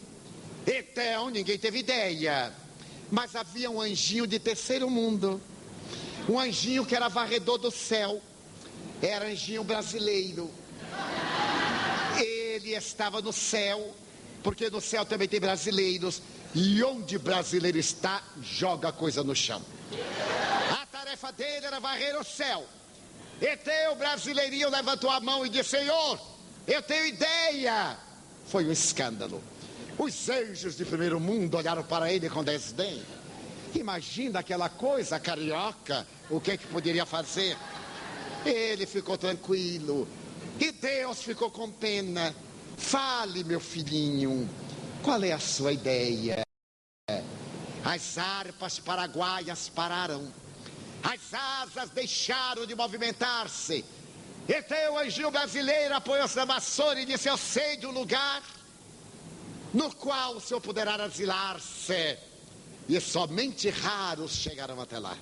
Então ninguém teve ideia. Mas havia um anjinho de terceiro mundo. Um anjinho que era varredor do céu. Era anjinho brasileiro. Ele estava no céu, porque no céu também tem brasileiros. E onde brasileiro está, joga coisa no chão. A tarefa dele era varrer o céu. Então o brasileirinho levantou a mão e disse: Senhor, eu tenho ideia. Foi um escândalo. Os anjos de primeiro mundo olharam para ele com desdém. Imagina aquela coisa, carioca, o que poderia fazer? Ele ficou tranquilo. E Deus ficou com pena. Fale, meu filhinho, qual é a sua ideia? As harpas paraguaias pararam. As asas deixaram de movimentar-se. Então o anjinho brasileiro apoiou-se na vassoura e disse: eu sei de um lugar no qual o senhor poderá asilar-se. E somente raros chegarão até lá.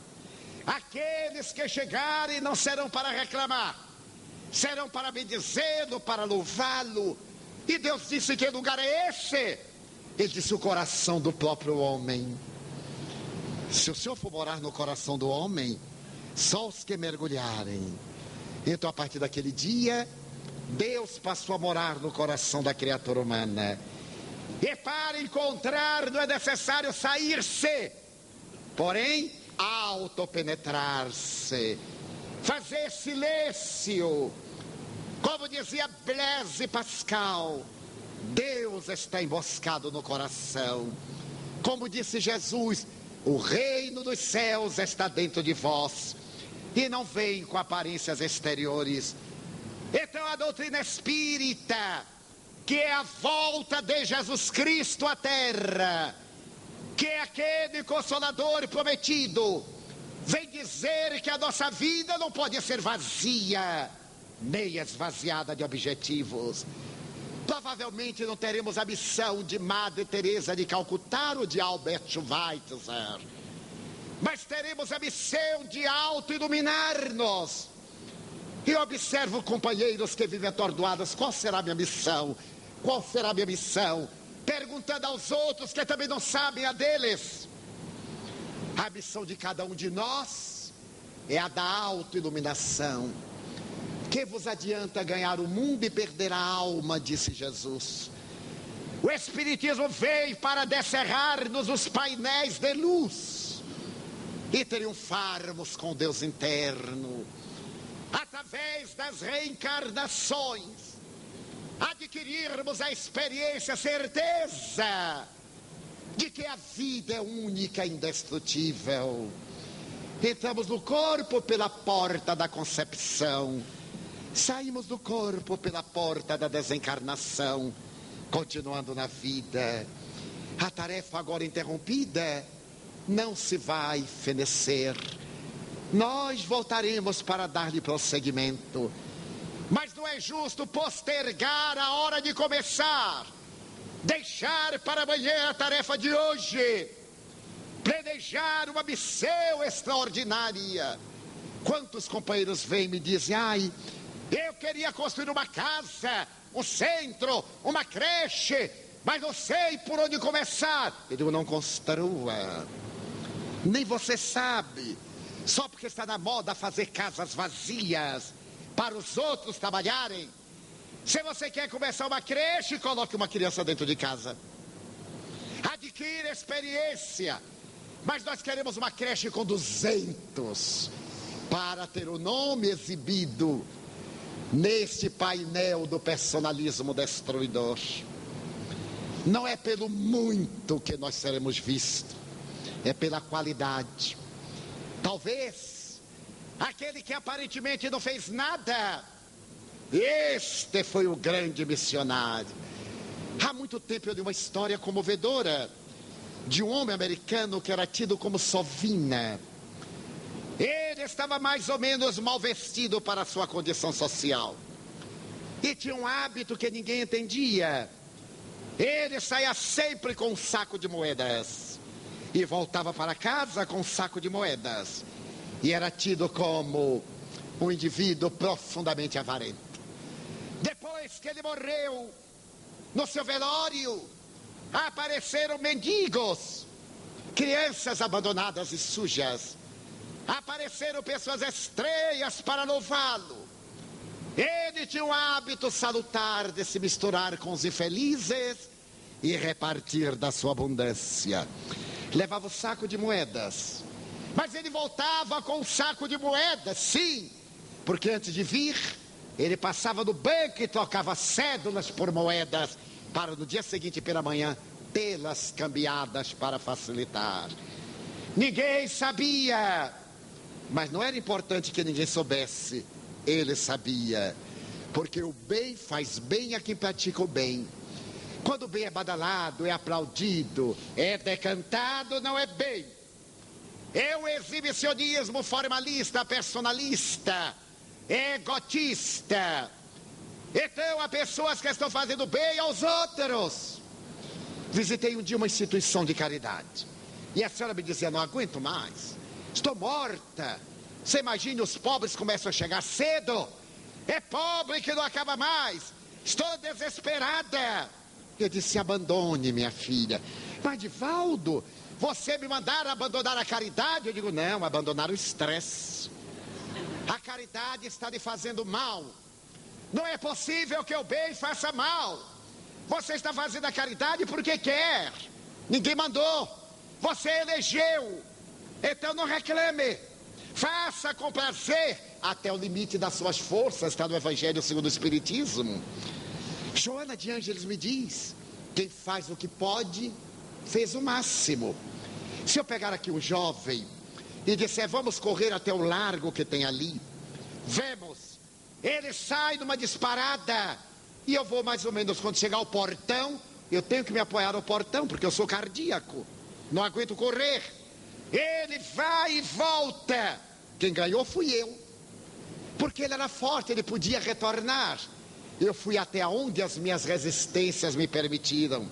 Aqueles que chegarem não serão para reclamar, serão para bendizê-lo, para louvá-lo. E Deus disse: que lugar é esse? Ele disse: o coração do próprio homem. Se o senhor for morar no coração do homem, só os que mergulharem. Então, a partir daquele dia, Deus passou a morar no coração da criatura humana. E para encontrar não é necessário sair-se, porém autopenetrar-se, fazer silêncio. Como dizia Blaise Pascal, Deus está emboscado no coração. Como disse Jesus, o reino dos céus está dentro de vós e não vem com aparências exteriores. Então a doutrina espírita, que é a volta de Jesus Cristo à terra, que é aquele Consolador prometido, vem dizer que a nossa vida não pode ser vazia, nem esvaziada de objetivos. Provavelmente não teremos a missão de Madre Teresa de Calcutá ou de Albert Schweitzer, mas teremos a missão de auto-iluminar-nos. E observo companheiros que vivem atordoados: qual será a minha missão? Qual será a minha missão? Perguntando aos outros que também não sabem a deles. A missão de cada um de nós é a da auto-iluminação. Que vos adianta ganhar o mundo e perder a alma, disse Jesus. O Espiritismo veio para descerrar-nos os painéis de luz e triunfarmos com Deus interno, através das reencarnações, adquirirmos a experiência, a certeza de que a vida é única e indestrutível. Entramos no corpo pela porta da concepção, saímos do corpo pela porta da desencarnação, continuando na vida. A tarefa agora interrompida não se vai fenecer. Nós voltaremos para dar-lhe prosseguimento. Mas não é justo postergar a hora de começar, deixar para amanhã a tarefa de hoje, planejar uma missão extraordinária. Quantos companheiros vêm e me dizem: ai, eu queria construir uma casa, um centro, uma creche, mas não sei por onde começar. Eu digo: não construa, nem você sabe. Só porque está na moda fazer casas vazias para os outros trabalharem. Se você quer começar uma creche, coloque uma criança dentro de casa, adquira experiência. Mas nós queremos uma creche com 200 para ter o nome exibido neste painel do personalismo destruidor. Não é pelo muito que nós seremos vistos, é pela qualidade. Talvez aquele que aparentemente não fez nada, este foi o grande missionário. Há muito tempo eu li uma história comovedora de um homem americano que era tido como sovina. Ele estava mais ou menos mal vestido para a sua condição social. E tinha um hábito que ninguém entendia. Ele saía sempre com um saco de moedas. E voltava para casa com um saco de moedas. E era tido como um indivíduo profundamente avarento. Depois que ele morreu, no seu velório, apareceram mendigos, crianças abandonadas e sujas. Apareceram pessoas estranhas para louvá-lo. Ele tinha um hábito salutar de se misturar com os infelizes e repartir da sua abundância. Levava o saco de moedas, mas ele voltava com o saco de moedas, sim, porque antes de vir, ele passava no banco e trocava cédulas por moedas, para no dia seguinte pela manhã tê-las cambiadas para facilitar. Ninguém sabia, mas não era importante que ninguém soubesse. Ele sabia, porque o bem faz bem a quem pratica o bem. Quando o bem é badalado, é aplaudido, é decantado, não é bem. É um exibicionismo formalista, personalista, egotista. Então há pessoas que estão fazendo bem aos outros. Visitei um dia uma instituição de caridade e a senhora me dizia: não aguento mais, estou morta. Você imagina, os pobres começam a chegar cedo. É pobre que não acaba mais. Estou desesperada. Eu disse: abandone, minha filha. Mas, Divaldo, você me mandara abandonar a caridade? Eu digo: não, abandonar o estresse. A caridade está lhe fazendo mal. Não é possível que o bem faça mal. Você está fazendo a caridade porque quer. Ninguém mandou. Você elegeu. Então não reclame. Faça com prazer até o limite das suas forças. Está no Evangelho segundo o Espiritismo. Joana de Ângeles me diz: quem faz o que pode, fez o máximo. Se eu pegar aqui um jovem e disser: vamos correr até o largo que tem ali, vemos, ele sai numa disparada, e eu vou mais ou menos, quando chegar ao portão, eu tenho que me apoiar no portão, porque eu sou cardíaco, não aguento correr. Ele vai e volta. Quem ganhou fui eu, porque ele era forte, ele podia retornar. Eu fui até onde as minhas resistências me permitiram.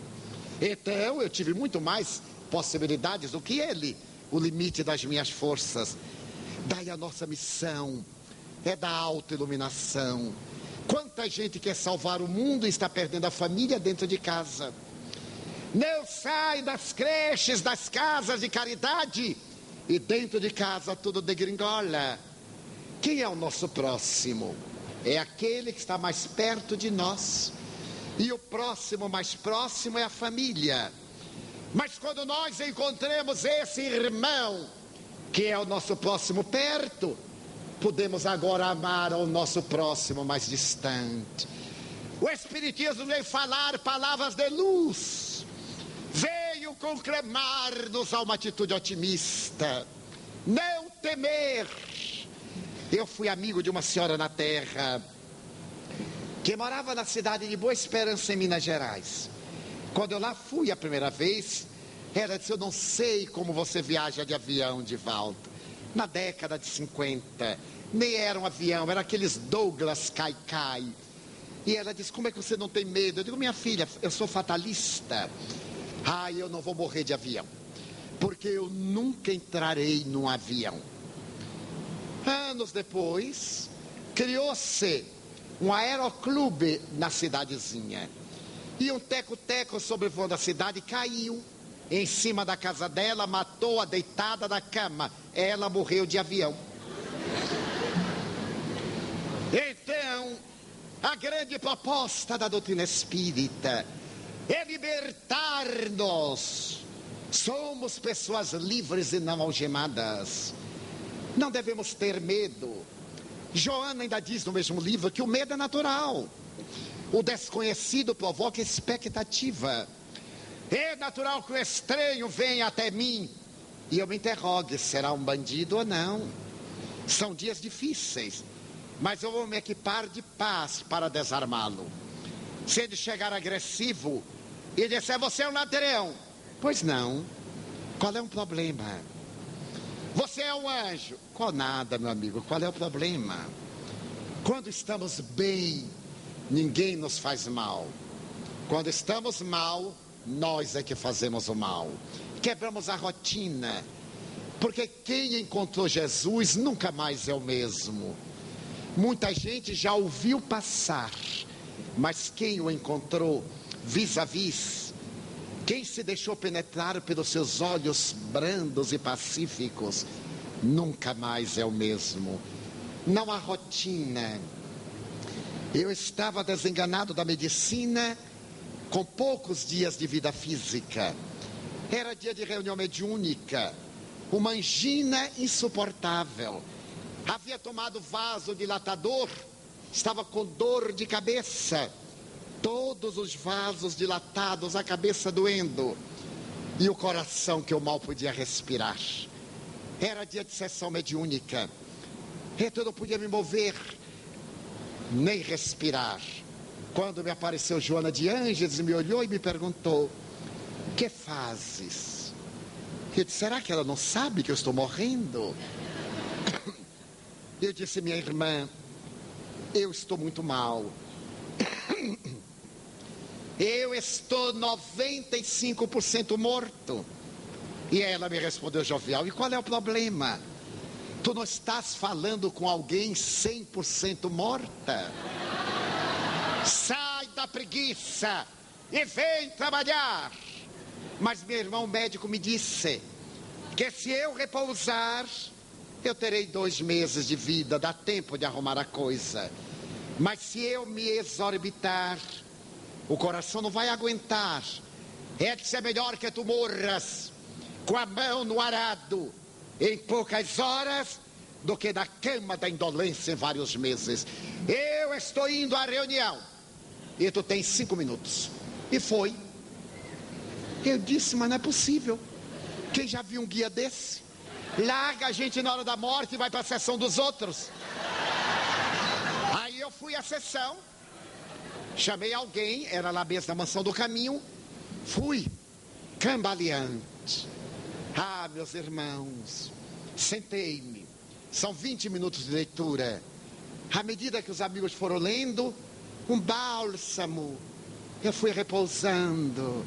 Então eu tive muito mais possibilidades do que ele, o limite das minhas forças. Daí a nossa missão é da autoiluminação. Quanta gente quer salvar o mundo e está perdendo a família dentro de casa. Não sai das creches, das casas de caridade, e dentro de casa tudo degringola. Quem é o nosso próximo? É aquele que está mais perto de nós. E o próximo mais próximo é a família. Mas quando nós encontramos esse irmão, que é o nosso próximo perto, podemos agora amar ao nosso próximo mais distante. O Espiritismo veio falar palavras de luz, veio conclamar-nos a uma atitude otimista, não temer. Eu fui amigo de uma senhora na terra, que morava na cidade de Boa Esperança, em Minas Gerais. Quando eu lá fui a primeira vez, ela disse: eu não sei como você viaja de avião, Divaldo. Na década de 50, nem era um avião, era aqueles Douglas Caicai. E ela disse: como é que você não tem medo? Eu digo: minha filha, eu sou fatalista. Eu não vou morrer de avião, porque eu nunca entrarei num avião. Anos depois, criou-se um aeroclube na cidadezinha. E um teco-teco sobrevoando a cidade caiu em cima da casa dela, matou-a deitada na cama. Ela morreu de avião. Então, a grande proposta da doutrina espírita é libertar-nos. Somos pessoas livres e não algemadas. Não devemos ter medo. Joana ainda diz no mesmo livro que o medo é natural. O desconhecido provoca expectativa. É natural que o estranho venha até mim e eu me interrogue: será um bandido ou não? São dias difíceis, mas eu vou me equipar de paz para desarmá-lo. Se ele chegar agressivo, E disse: você é um ladrão. Pois não. Qual é o problema? Você é um anjo. Qual nada, meu amigo. Qual é o problema? Quando estamos bem, ninguém nos faz mal. Quando estamos mal, nós é que fazemos o mal. Quebramos a rotina. Porque quem encontrou Jesus nunca mais é o mesmo. Muita gente já ouviu passar, mas quem o encontrou vis a vis, quem se deixou penetrar pelos seus olhos brandos e pacíficos, nunca mais é o mesmo. Não há rotina. Eu estava desenganado da medicina, com poucos dias de vida física. Era dia de reunião mediúnica, uma angina insuportável. Havia tomado vasodilatador, estava com dor de cabeça. Todos os vasos dilatados, a cabeça doendo. E o coração que eu mal podia respirar. Era dia de sessão mediúnica. Então eu não podia me mover, nem respirar. Quando me apareceu Joana de Ângeles, me olhou e me perguntou: que fazes? Eu disse: será que ela não sabe que eu estou morrendo? Eu disse: minha irmã, eu estou muito mal. Eu estou 95% morto. E ela me respondeu jovial: e qual é o problema? Tu não estás falando com alguém 100% morta? Sai da preguiça e vem trabalhar. Mas meu irmão médico me disse que se eu repousar, eu terei 2 meses de vida, dá tempo de arrumar a coisa. Mas se eu me exorbitar, o coração não vai aguentar. É melhor que tu morras com a mão no arado em poucas horas, do que na cama da indolência em vários meses. Eu estou indo à reunião e tu tens 5 minutos. E foi. Eu disse: mas não é possível. Quem já viu um guia desse? Larga a gente na hora da morte e vai para a sessão dos outros. Aí eu fui à sessão, chamei alguém, era lá mesmo na Mansão do Caminho. Fui cambaleante. Ah, meus irmãos, sentei-me. São 20 minutos de leitura. À medida que os amigos foram lendo, um bálsamo. Eu fui repousando.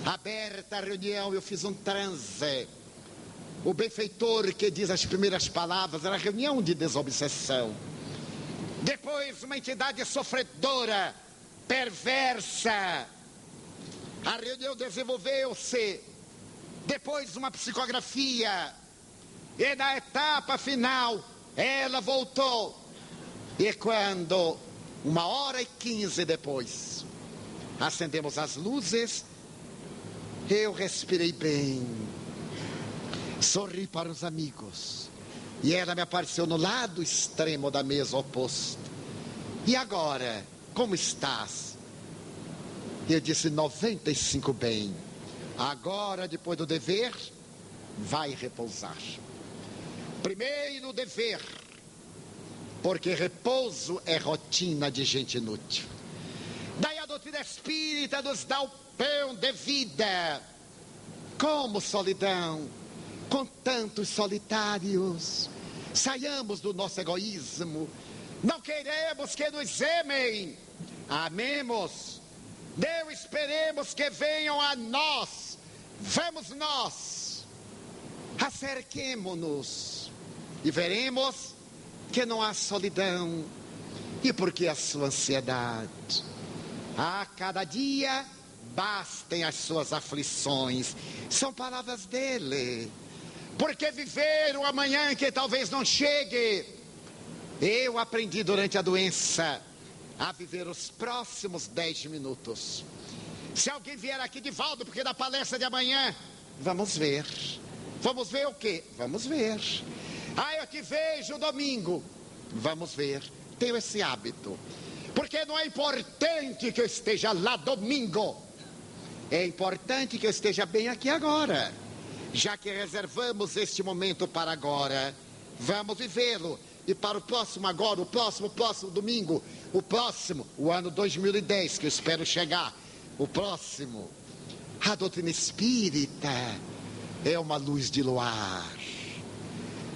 Aberta a reunião, eu fiz um transe. O benfeitor que diz as primeiras palavras era reunião de desobsessão. Depois uma entidade sofredora, perversa. A reunião desenvolveu-se. Depois uma psicografia. E na etapa final, ela voltou. E quando, 1h15 depois, acendemos as luzes, eu respirei bem. Sorri para os amigos. E ela me apareceu no lado extremo da mesa oposta. E agora, como estás? Eu disse: 95 bem. Agora, depois do dever, vai repousar. Primeiro dever, porque repouso é rotina de gente inútil. Daí a doutrina espírita nos dá o pão de vida. Como solidão, com tantos solitários. Saiamos do nosso egoísmo. Não queremos que nos amem. Amemos. Não esperemos que venham a nós. Vamos nós. Acerquemo-nos. E veremos que não há solidão. E por que a sua ansiedade? A cada dia bastem as suas aflições. São palavras dele. Porque viver o amanhã que talvez não chegue. Eu aprendi durante a doença a viver os próximos 10 minutos. Se alguém vier aqui, Divaldo, porque da palestra de amanhã, vamos ver. Vamos ver o quê? Vamos ver. Ah, eu te vejo domingo. Vamos ver. Tenho esse hábito. Porque não é importante que eu esteja lá domingo. É importante que eu esteja bem aqui agora. Já que reservamos este momento para agora, vamos vivê-lo. E para o próximo agora, o próximo domingo, o ano 2010, que eu espero chegar. O próximo. A doutrina espírita é uma luz de luar,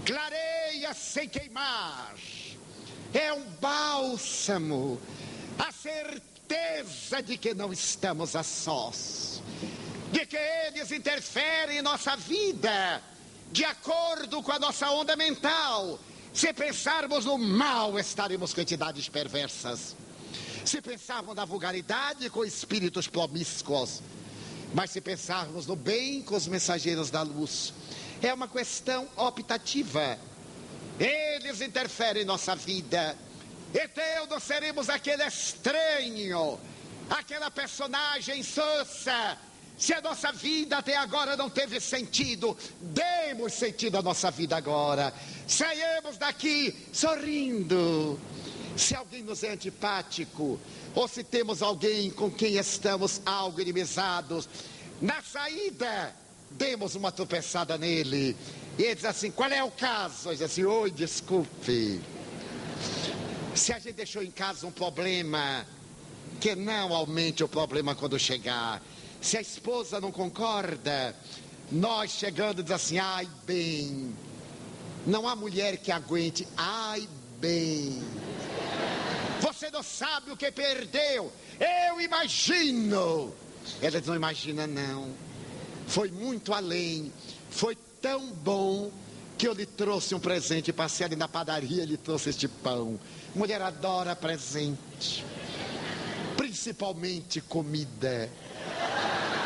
clareia sem queimar, é um bálsamo, a certeza de que não estamos a sós, de que eles interferem em nossa vida, de acordo com a nossa onda mental. Se pensarmos no mal, estaremos com entidades perversas. Se pensarmos na vulgaridade, com espíritos promíscuos. Mas se pensarmos no bem, com os mensageiros da luz. É uma questão optativa. Eles interferem em nossa vida. Então nós seremos aquele estranho, aquela personagem sonsa. Se a nossa vida até agora não teve sentido, demos sentido à nossa vida agora. Saiamos daqui sorrindo. Se alguém nos é antipático, ou se temos alguém com quem estamos algo inimizados, na saída, demos uma tropeçada nele. E ele diz assim: qual é o caso? Ele diz assim: oi, desculpe. Se a gente deixou em casa um problema, que não aumente o problema quando chegar. Se a esposa não concorda, nós chegando diz assim: ai bem. Não há mulher que aguente, ai bem. Você não sabe o que perdeu. Eu imagino. Ela não imagina não. Foi muito além. Foi tão bom que eu lhe trouxe um presente. Passei ali na padaria e lhe trouxe este pão. Mulher adora presente, principalmente comida.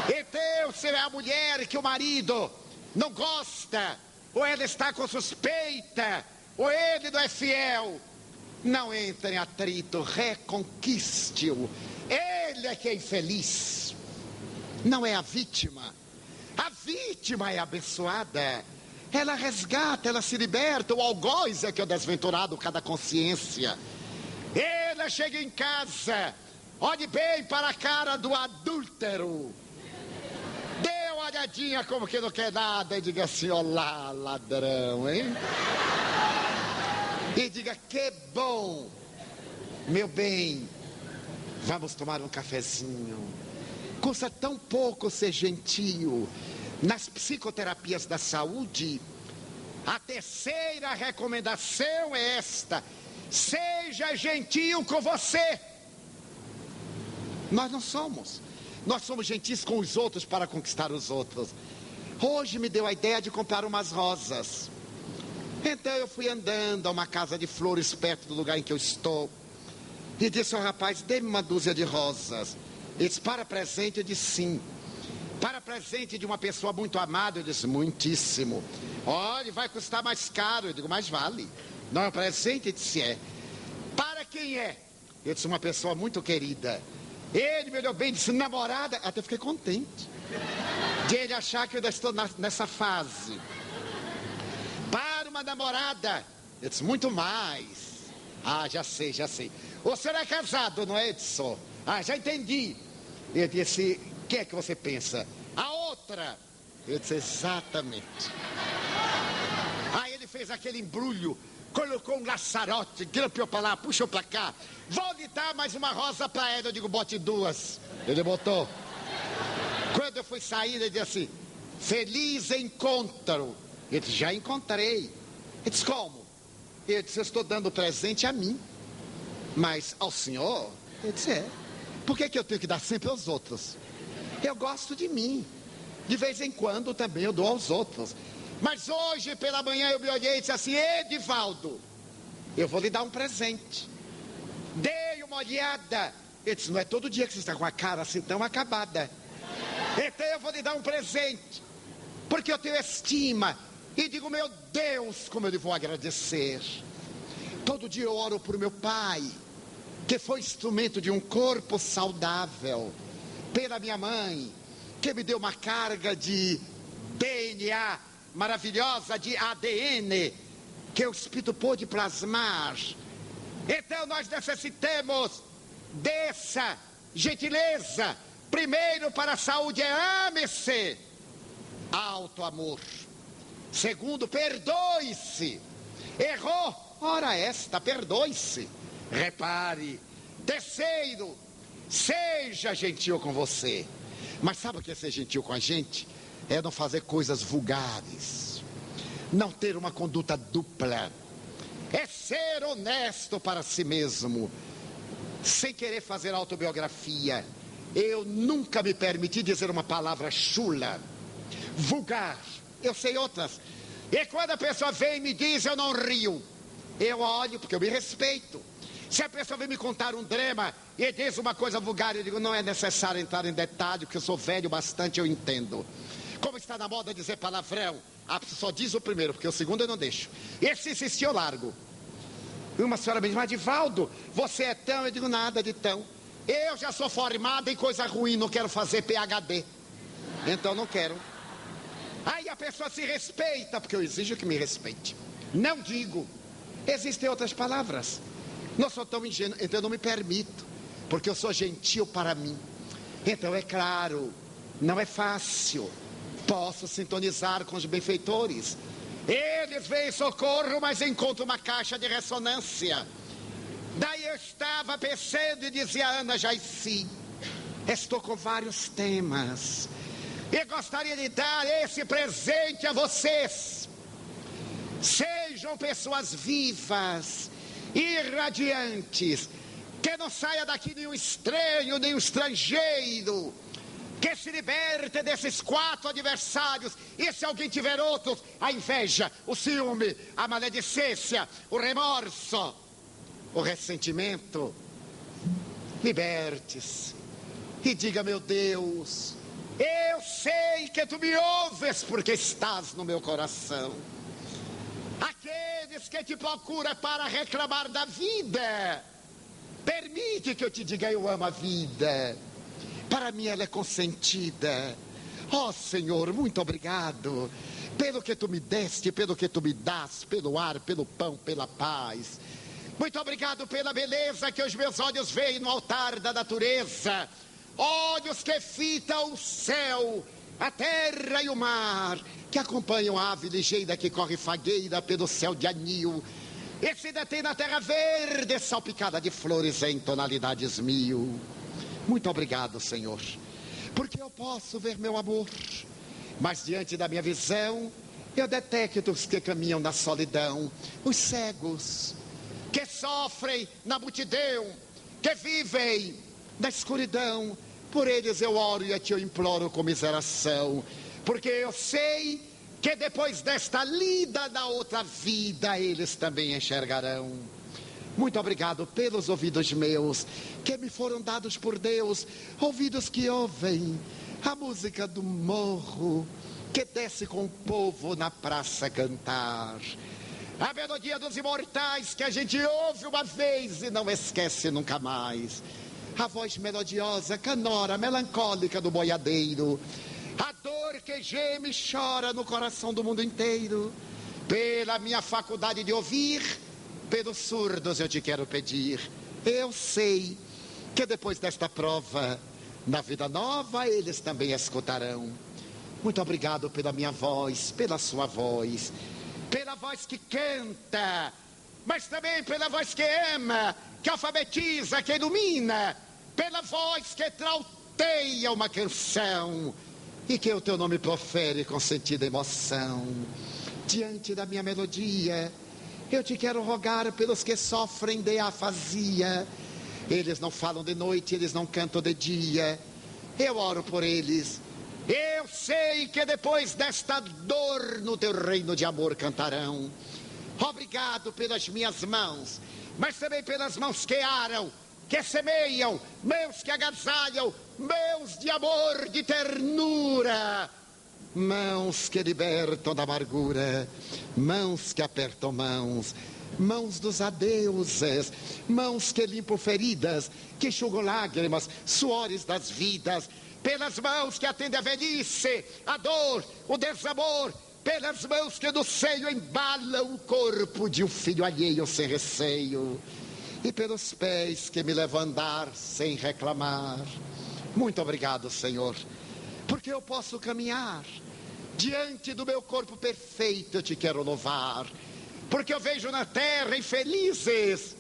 Então, se é a mulher que o marido não gosta, ou ela está com suspeita, ou ele não é fiel, não entre em atrito, reconquiste-o. Ele é que é infeliz, não é a vítima. A vítima é abençoada. Ela resgata, ela se liberta. O algoz é que é o desventurado, cada consciência. Ela chega em casa, olhe bem para a cara do adúltero. Dê uma olhadinha como que não quer nada e diga assim: olá, ladrão, hein? E diga: que bom, meu bem, vamos tomar um cafezinho. Custa tão pouco ser gentil. Nas psicoterapias da saúde, a terceira recomendação é esta: seja gentil com você. Nós não somos. Nós somos gentis com os outros para conquistar os outros. Hoje me deu a ideia de comprar umas rosas. Então eu fui andando a uma casa de flores perto do lugar em que eu estou. E disse ao rapaz: dê-me uma dúzia de rosas. Ele disse: para presente? Eu disse: sim. Para presente de uma pessoa muito amada? Eu disse: muitíssimo. Olha, vai custar mais caro. Eu digo: mais vale. Não é um presente? Ele disse: é. Para quem é? Eu disse: uma pessoa muito querida. Ele me olhou bem e disse: namorada? Até fiquei contente de ele achar que eu ainda estou nessa fase. Para uma namorada? Eu disse: muito mais. Ah, já sei, já sei. O senhor é casado, não é, Edson? Ah, já entendi. Ele disse: o que é que você pensa? A outra. Eu disse: exatamente. Aí ele fez aquele embrulho, colocou um laçarote, grampeou para lá, puxou para cá. Vou lhe dar mais uma rosa para ela. Eu digo: bote duas. Ele botou. Quando eu fui sair, ele disse assim: feliz encontro. Eu disse: já encontrei. Ele disse: como? Eu disse: eu estou dando presente a mim, mas ao senhor? Eu disse: é. Por que eu tenho que dar sempre aos outros? Eu gosto de mim. De vez em quando também eu dou aos outros. Mas hoje pela manhã eu me olhei e disse assim: Edivaldo, eu vou lhe dar um presente. Dei uma olhada. Ele disse: não é todo dia que você está com a cara assim tão acabada. Então eu vou lhe dar um presente, porque eu tenho estima. E digo: meu Deus, como eu lhe vou agradecer. Todo dia eu oro por meu pai, que foi instrumento de um corpo saudável. Pela minha mãe, que me deu uma carga de DNA maravilhosa, de ADN, que o Espírito pôde plasmar. Então nós necessitamos dessa gentileza. Primeiro, para a saúde, é ame-se. Alto amor. Segundo, perdoe-se. Errou, ora esta, perdoe-se. Repare. Terceiro, seja gentil com você. Mas sabe o que é ser gentil com a gente? É não fazer coisas vulgares, não ter uma conduta dupla, é ser honesto para si mesmo, sem querer fazer autobiografia. Eu nunca me permiti dizer uma palavra chula, vulgar. Eu sei outras. E quando a pessoa vem e me diz, eu não rio. Eu olho porque eu me respeito. Se a pessoa vem me contar um drama e diz uma coisa vulgar, eu digo, não é necessário entrar em detalhe, porque eu sou velho bastante, eu entendo. Como está na moda dizer palavrão, a pessoa só diz o primeiro, porque o segundo eu não deixo. E se insistir, eu largo. E uma senhora me diz, mas Divaldo, você é tão... Eu digo, nada de tão. Eu já sou formado em coisa ruim, não quero fazer PhD. Então não quero. Aí a pessoa se respeita, porque eu exijo que me respeite. Não digo. Existem outras palavras. Não sou tão ingênuo, então eu não me permito, porque eu sou gentil para mim. Então é claro, não é fácil. Posso sintonizar com os benfeitores. Eles veem socorro, mas encontram uma caixa de ressonância. Daí eu estava pensando e dizia a Ana Jaici, estou com vários temas e gostaria de dar esse presente a vocês. Sejam pessoas vivas, irradiantes, que não saia daqui nenhum estranho, nenhum estrangeiro, que se liberte desses 4 adversários. E se alguém tiver outros, a inveja, o ciúme, a maledicência, o remorso, o ressentimento, liberte-se e diga, meu Deus, eu sei que tu me ouves porque estás no meu coração. Aqueles que te procuram para reclamar da vida, permite que eu te diga, eu amo a vida, para mim ela é consentida. Ó Senhor, muito obrigado pelo que tu me deste, pelo que tu me dás, pelo ar, pelo pão, pela paz. Muito obrigado pela beleza que os meus olhos veem no altar da natureza. Olhos que fitam o céu, a terra e o mar, que acompanham a ave ligeira que corre fagueira pelo céu de anil e se detém na terra verde, salpicada de flores em tonalidades 1000. Muito obrigado, Senhor, porque eu posso ver meu amor, mas diante da minha visão, eu detecto os que caminham na solidão, os cegos, que sofrem na multidão, que vivem na escuridão. Por eles eu oro e a ti eu imploro comiseração, porque eu sei que depois desta lida da outra vida, eles também enxergarão. Muito obrigado pelos ouvidos meus, que me foram dados por Deus, ouvidos que ouvem a música do morro, que desce com o povo na praça cantar. A melodia dos imortais que a gente ouve uma vez e não esquece nunca mais. A voz melodiosa, canora, melancólica do boiadeiro. A dor que geme e chora no coração do mundo inteiro. Pela minha faculdade de ouvir, pelos surdos eu te quero pedir. Eu sei que depois desta prova, na vida nova eles também escutarão. Muito obrigado pela minha voz, pela sua voz, pela voz que canta, mas também pela voz que ama, que alfabetiza, que ilumina, pela voz que trauteia uma canção e que o teu nome profere com sentida emoção. Diante da minha melodia, eu te quero rogar pelos que sofrem de afasia. Eles não falam de noite, eles não cantam de dia. Eu oro por eles. Eu sei que depois desta dor no teu reino de amor cantarão. Obrigado pelas minhas mãos, mas também pelas mãos que aram, que semeiam, mãos que agasalham, mãos de amor, de ternura, mãos que libertam da amargura, mãos que apertam mãos, mãos dos adeuses, mãos que limpam feridas, que enxugam lágrimas, suores das vidas, pelas mãos que atendem a velhice, a dor, o desamor, pelas mãos que do seio embalam o corpo de um filho alheio sem receio, e pelos pés que me levam a andar sem reclamar. Muito obrigado, Senhor, porque eu posso caminhar diante do meu corpo perfeito. Eu te quero louvar, porque eu vejo na terra infelizes,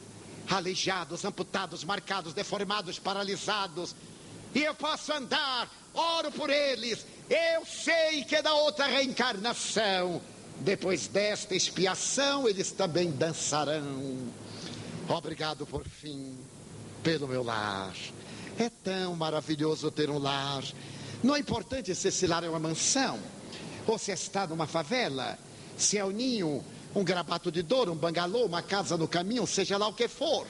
aleijados, amputados, marcados, deformados, paralisados, e eu posso andar oro por eles. Eu sei que na outra reencarnação, depois desta expiação, eles também dançarão. Obrigado, por fim, pelo meu lar. É tão maravilhoso ter um lar. Não é importante se esse lar é uma mansão, ou se está numa favela, se é um ninho, um grabato de dor, um bangalô, uma casa no caminho, seja lá o que for.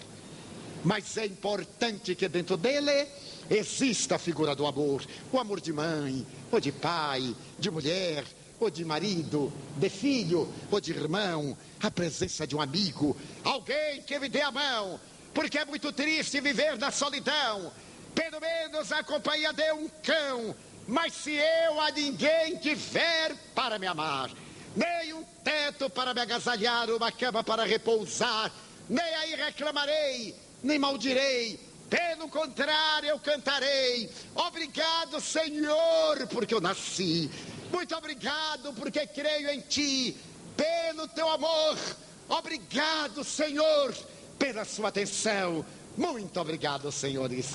Mas é importante que dentro dele exista a figura do amor. O amor de mãe, ou de pai, de mulher, ou de marido, de filho, ou de irmão. A presença de um amigo, alguém que me dê a mão, porque é muito triste viver na solidão. Pelo menos a companhia de um cão. Mas se eu a ninguém tiver para me amar, nem um teto para me agasalhar, uma cama para repousar, nem aí reclamarei, nem maldirei. Pelo contrário, eu cantarei. Obrigado, Senhor, porque eu nasci. Muito obrigado, porque creio em Ti. Pelo Teu amor. Obrigado, Senhor, pela sua atenção. Muito obrigado, senhores.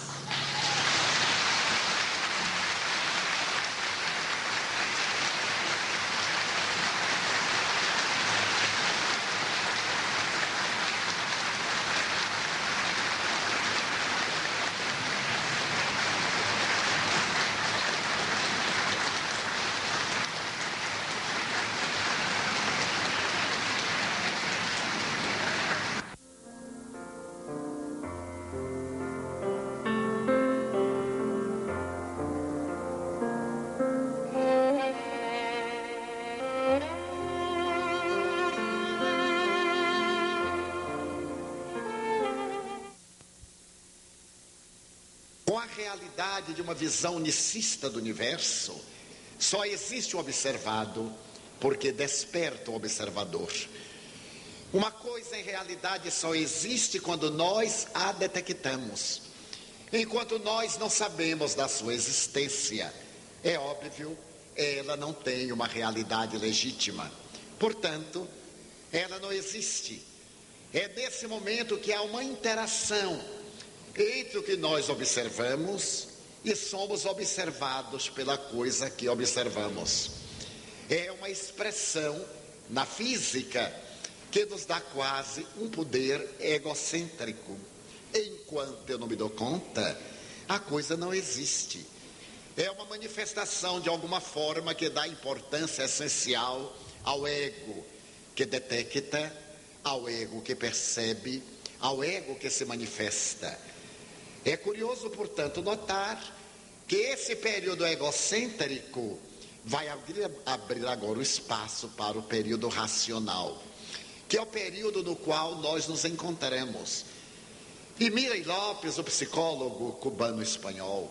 Com a realidade de uma visão unicista do universo, só existe o observado porque desperta o observador. Uma coisa em realidade só existe quando nós a detectamos. Enquanto nós não sabemos da sua existência, é óbvio, ela não tem uma realidade legítima. Portanto, ela não existe. É nesse momento que há uma interação entre o que nós observamos e somos observados pela coisa que observamos. É uma expressão na física que nos dá quase um poder egocêntrico. Enquanto eu não me dou conta, a coisa não existe. É uma manifestação de alguma forma que dá importância essencial ao ego que detecta, ao ego que percebe, ao ego que se manifesta. É curioso, portanto, notar que esse período egocêntrico vai abrir agora o espaço para o período racional, que é o período no qual nós nos encontramos. E Miray Lopes, o psicólogo cubano-espanhol,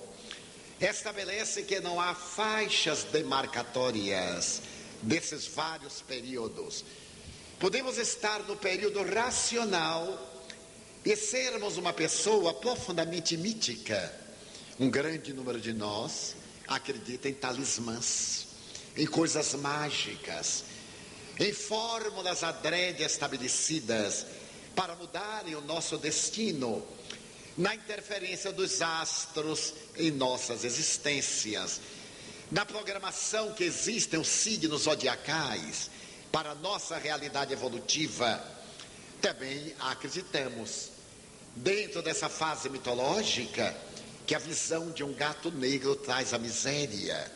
estabelece que não há faixas demarcatórias desses vários períodos. Podemos estar no período racional e sermos uma pessoa profundamente mítica. Um grande número de nós acredita em talismãs, em coisas mágicas, em fórmulas adrede estabelecidas para mudarem o nosso destino, na interferência dos astros em nossas existências, na programação que existem os signos zodiacais para a nossa realidade evolutiva. Também acreditamos, dentro dessa fase mitológica, que a visão de um gato negro traz a miséria.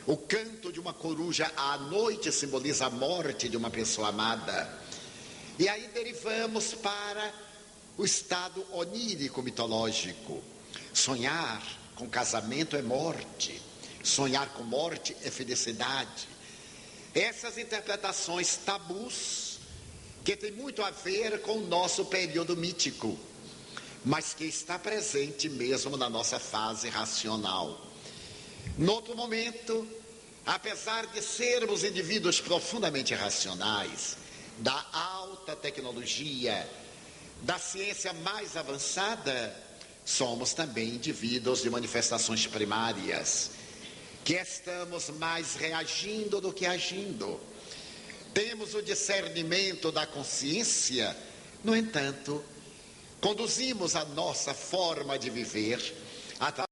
O canto de uma coruja à noite simboliza a morte de uma pessoa amada. E aí derivamos para o estado onírico mitológico. Sonhar com casamento é morte, sonhar com morte é felicidade. Essas interpretações tabus, que tem muito a ver com o nosso período mítico, mas que está presente mesmo na nossa fase racional. Noutro momento, apesar de sermos indivíduos profundamente racionais, da alta tecnologia, da ciência mais avançada, somos também indivíduos de manifestações primárias, que estamos mais reagindo do que agindo. Temos o discernimento da consciência, no entanto, conduzimos a nossa forma de viver através